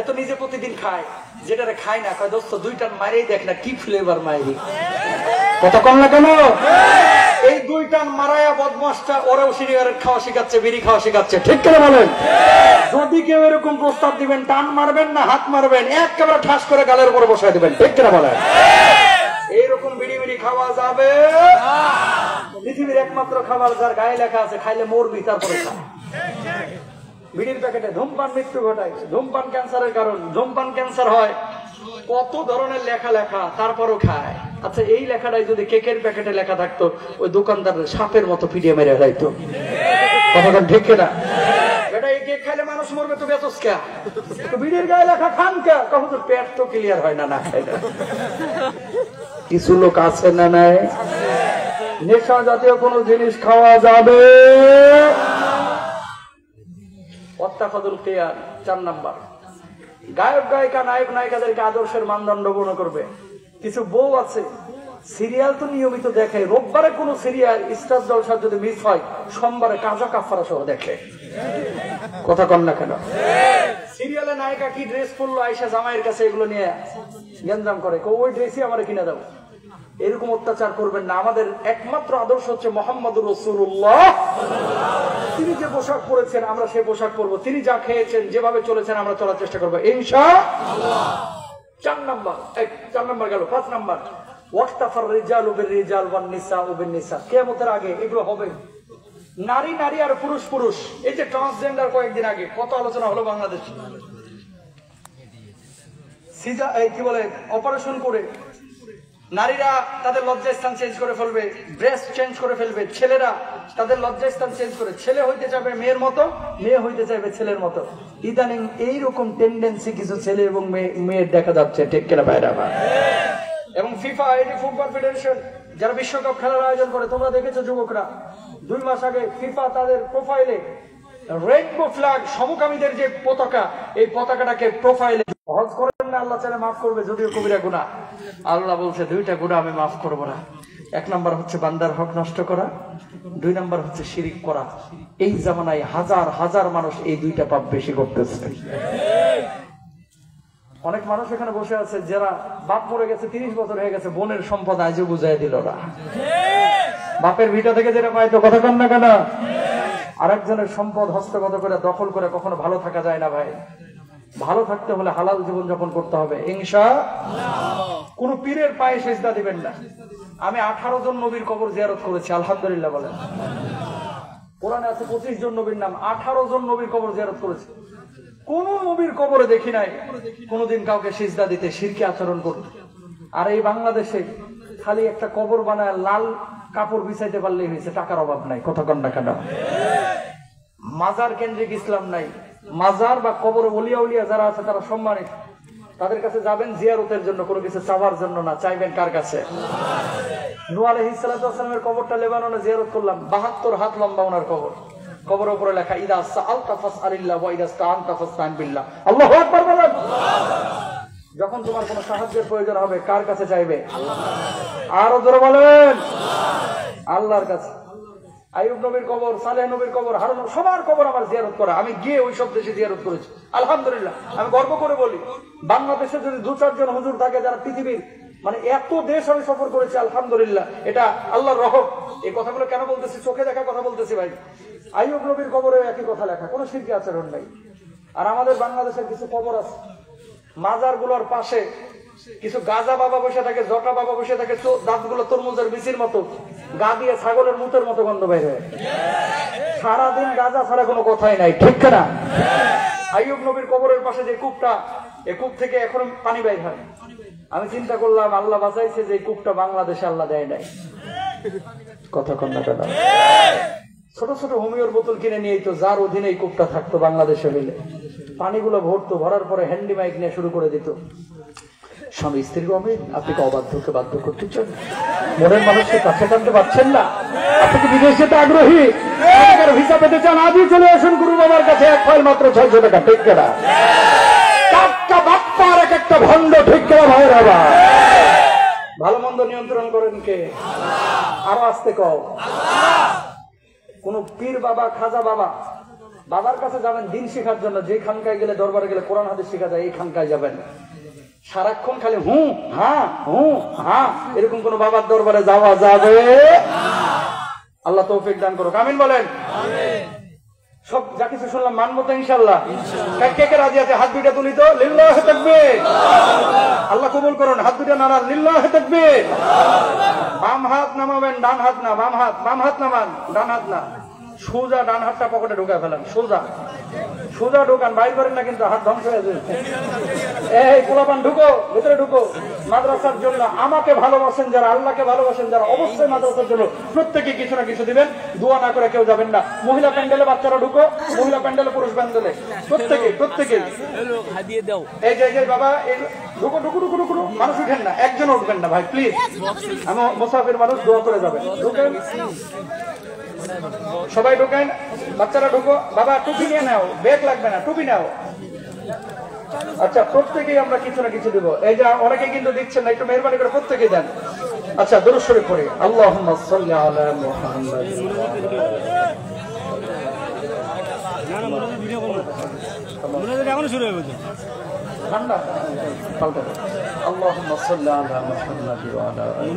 এত নিজে প্রতিদিন খায়, যেটারে খায় না কয় দোস্ত দুইটা মারেই দেখ না কি ফ্লেভার মাইরি। কথা কম না কেন? এই দুইটা মারায়া বদমাসটা ওরাও সিগারেট খাওয়া শিখাচ্ছে, বিড়ি খাওয়া শিখাচ্ছে, ঠিক করে বলেন? যদি কেউ এরকম প্রস্তাব দিবেন, টান মারবেন না হাত মারবেন, একেবারে ঠাস করে গালের উপর বসায় দিবেন, ঠিক করে বলেন? এইরকম বিড়ি বিড়ি খাওয়া যাবে? পৃথিবীর একমাত্র খাবার যার গায়ে লেখা আছে খাইলে মরবি তারপরে খা। বিড়ির প্যাকেটে ধূমপান মৃত্যু ঘটায়, ধূমপান ক্যান্সারের কারণ, ধূমপান ক্যান্সার হয়, কত ধরনের লেখা লেখা, তারপরও খায়। আচ্ছা, এই লেখাটাই যদি কেকের প্যাকেটে লেখা থাকতো, ওই দোকানদার সাপের মতো পিডিয়ে মেরে ফেলাইতো। কথা ঠিক না? এটা এই কেক খাইলে মানুষ মরবে, তো বেতস কে? বিড়ির গায়ে লেখা খান কে? কখন তো পেট তো ক্লিয়ার হয় না, না খাইলে। কিছু লোক আছে না নাই, নেশা জাতীয় কোন জিনিস খাওয়া যাবে? ওয়াত্তাখাযুল কিয়ার 4 নাম্বার, গায়ক গায়িকা নায়ক নায়িকাদেরকে আদর্শের মানদণ্ড গণনা করবে। কিছু বউ আছে সিরিয়াল তো নিয়মিত দেখে, রোববারে কোন সিরিয়াল স্টার জলসা যদি মিস হয়, সোমবারে কাজা কাফারা সহ দেখে। কথা কন না কেন? সিরিয়ালে নায়িকা কি ড্রেস পরলো, আয়েশা জামাইয়ের কাছে এগুলো নিয়ে গেঞ্জাম করে, ওই ড্রেসই আমার কিনে দাও। এরকম অত্যাচার করবেন না। আমাদের একমাত্র আদর্শ হচ্ছে মুহাম্মদুর রাসূলুল্লাহ। তিনি যে পোশাক পরেছেন আমরা সেই পোশাক পরবো, তিনি যা খেয়েছেন যেভাবে চলেছেন আমরা চলার চেষ্টা করবো ইনশাআল্লাহ। 4 নাম্বার, 4 নাম্বার গেল। 5 নাম্বার, ওয়াক্তাফার রিজালু বির-রিজাল ওয়ান নিসাউ বিন-নিসা। কিয়ামতের আগে এগুলো হবে, নারী নারী আর পুরুষ পুরুষ। এই যে ট্রান্সজেন্ডার, কয়েকদিন আগে কত আলোচনা হলো বাংলাদেশে, কি বলে অপারেশন করে নারীরা তাদের লজ্জাস্থান চেঞ্জ করে ফেলবে, ব্রেস্ট চেঞ্জ করে ফেলবে, ছেলেরা তাদের লজ্জাস্থান চেঞ্জ করে ছেলে হইতে যাবে মেয়ের মতো, মেয়ে হইতে চাইবে ছেলের মতো। ইদানিং এইরকম টেন্ডেন্সি কিছু ছেলে এবং মেয়ের দেখা যাচ্ছে, ঠিক কিনা ভাইরা? এবং ফিফা, এটি ফুটবল ফেডারেশন, যারা বিশ্বকাপ খেলার আয়োজন করে, তোমরা দেখেছো যুবকরা, 2 মাস আগে ফিফা তাদের প্রোফাইলে রেইনবো ফ্ল্যাগ, সমকামীদের যে পতাকা, এই পতাকাটাকে প্রোফাইলে হজ করেন না, আল্লাহ চাইলে মাফ করবে, যদিও কবিরা গুনাহ। আল্লাহ বলছে 2টা গুনাহ আমি মাফ করবো না। 1 নাম্বার হচ্ছে বান্দার হক নষ্ট করা, 2 নাম্বার হচ্ছে শিরিক করা। এই জামানায় হাজার হাজার মানুষ এই 2টা পাপ বেশি করতেছে। অনেক মানুষ এখানে বসে আছে যারা বাপ মরে গেছে, 30 বছর হয়ে গেছে, বোনের সম্পদ আজও বুঝাই দিল না। বাপের ভিটা থেকে যেটা পাইতো, কথা কন না কেন? আরেকজনের সম্পদ হস্তগত করে দখল করে কখনো ভালো থাকা যায় না ভাই। ভালো থাকতে হলে হালাল জীবন যাপন করতে হবে ইনশাআল্লাহ। কোন পীরের পায়ে সিজদা দিবেন না। আমি 18 জন নবীর কবর জিয়ারত করেছি, আলহামদুলিল্লাহ বলেন। কোরআনে আছে 25 জন নবীর নাম, 18 জন নবীর কবর জিয়ারত করেছি। কোন নবীর কবরে দেখি নাই কোনদিন কাউকে সিজদা দিতে, শিরকি আচরণ করতে। আর এই বাংলাদেশে খালি একটা কবর বানায় লাল কাপড় বিছাইতে পারলেই হয়েছে, টাকার অভাব নাই। কথা কন না কেন? মাজার কেন্দ্রিক ইসলাম নাই। মাজার বা কবরে ওলিয়া উলিয়া যারা আছে তারা সম্মানিত, তাদের কাছে যাবেন জিয়ারতের জন্য, কোনো কিছু চাওয়ার জন্য না। চাইবেন কার কাছে? নূহ আলাইহিস সালাতু ওয়াস সালামের কবরটা লেবাননে জিয়ারত করলাম, 72 হাত লম্বা ওনার কবর। কবরের উপরে লেখা ইদা সাআলতা ফাসআলিল্লাহ ওয়া ইদা ইসতাআনতা ফাসতাইন বিল্লাহ। আল্লাহু আকবার বলেন। যখন তোমার কোনো সাহায্যের প্রয়োজন হবে কার কাছে চাইবে? আরো জোরে বলেন, আল্লাহর কাছে। আইয়ুব নবীর কবর, সালেহ নবীর কবর, হারুন, সবার কবর আমার জিয়ারত করা। আমি গিয়ে ওই সব দেশে জিয়ারত করেছি, আলহামদুলিল্লাহ। আমি গর্ব করে বলি, বাংলাদেশে যদি 2-4 জন হুজুর থাকে যারা পৃথিবীর মানে এত দেশ আমি সফর করেছি, আলহামদুলিল্লাহ, এটা আল্লাহর রহমত। এই কথাগুলো কেন বলতেছি? চোখে দেখা কথা বলতেছি ভাই। আইয়ুব নবীর কবরে একই কথা লেখা, কোনো শিরকি আচরণ নাই। আর আমাদের বাংলাদেশের কিছু কবর আছে, মাজার গুলোর পাশে কিছু গাজা বাবা বসে থাকে, জটা বাবা বসে থাকে, দাঁতগুলো তরমুজের বিচির মতো, গা দিয়ে ছাগলের মুতের মতো গন্ধ বের হয়। সারাদিন গাজা ছাড়া কোনো কথাই নাই, ঠিক না? আইয়ুব নবীর কবরের পাশে যে কূপটা, এই কূপ থেকে এখন পানি বের হয়। আমি চিন্তা করলাম, আল্লাহ বাঁচাইছে যে এই কূপটা বাংলাদেশে আল্লাহ দেয় নাই। কথা কন না কেন? ছোট ছোট হোমিওর বোতল কিনে নিয়ে তো যার অধীনে এই কূপটা থাকতো বাংলাদেশে হইলে পানিগুলো ভরতো, ভরার পরে হ্যান্ডি মাইক নিয়ে শুরু করে দিত, স্বামী স্ত্রীর অমিল, আপনি কি অবাধ্যকে বাধ্য করতে চান? মনের মানুষকে কাছে টানতে পারছেন না? আপনি কি বিদেশেতে আগ্রহী? ভিসা পেতে চান? আজই চলে আসুন গুরু বাবার কাছে, এক ফাইল মাত্র 600 টাকা। ঠিক কেনা টাটকা বাপ্পার এক একটা ভণ্ড। ঠিক কেনা ভাইয়ের বাবা? ভালো মন্দ নিয়ন্ত্রণ করেন কে? আরো আসতে কও। কোন পীর বাবা, খাজা বাবা, বাবার কাছে যাবেন দিন শেখার জন্য। যে খানকায় গেলে, দরবারে গেলে কোরআন হাদিস শেখা যায়, এই খানকায় যাবেন। সারাক্ষণ খালি হু হা এরকম কোন বাবার দরবারে যাওয়া যাবে? আল্লাহ তৌফিক দান করুক, আমিন বলেন। সব যা কিছু শুনলাম মানবো তো ইনশাল্লাহ? কে কে রাজি আছে? হাত দুইটা তুলি তো, লিল্লাহি তাকবীর। আল্লাহ কবুল করুন। হাত দুইটা নাড়ান, লিল্লাহি তাকবীর। বাম হাত নামাবেন, ডান হাত না। বাম হাত নামান, ডান হাত না। সোজা ডান হাতটা পকেটে ঢুকায় ফেলেন, সোজা ঢুকান, বাইর করেন না কিন্তু, হাত ধ্বংস হয়ে যাবে। এই পোলাপান ঢুকো, ভিতরে ঢুকো। মাদ্রাসার জন্য আমাকে ভালোবাসেন যারা, আল্লাহকে ভালোবাসেন যারা, অবশ্যই মাদ্রাসার জন্য প্রত্যেকে কিছু না কিছু দিবেন। দোয়া না করে কেউ যাবেন না। মহিলা প্যান্ডেলে বাচ্চারা ঢুকো, মহিলা প্যান্ডেলে পুরুষ প্যান্ডেলে, প্রত্যেকে এই যে বাবা, ঢুকো। মানুষ উঠেন না, একজন উঠবেন না ভাই, প্লিজ। আমি মুসাফির মানুষ, দোয়া করে যাবেন। ঢুকেন সবাই, ঢুকেন। বাচ্চারা ঢুকো। বাবা টুপি নিয়ে নাও, ব্যাগ লাগবে না, টুপি নাও। আচ্ছা, প্রত্যেকেই আমরা কিছু না কিছু দিব। এই যে অনেকে কিন্তু দিচ্ছেন না, একটু মেহরবানি করে প্রত্যেকেই দেন। আচ্ছা, দুরূদ শরীফ পড়ি। আল্লাহুম্মা সাল্লি আলা মুহাম্মাদ। এখনো শুরু হয়ে গেছে ঠান্ডা পাল্টা। আল্লাহুম্মা সাল্লি আলা মুহাম্মাদ ওয়া আলা আলিহি।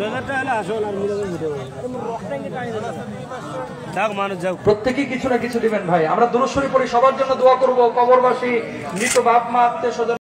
প্রত্যেকেই কিছু না কিছু দিবেন ভাই। আমরা দুরূদ শরীফ পড়ি, সবার জন্য দোয়া করব। কবরবাসী, মৃত বাপ মা, আত্মীয় স্বজন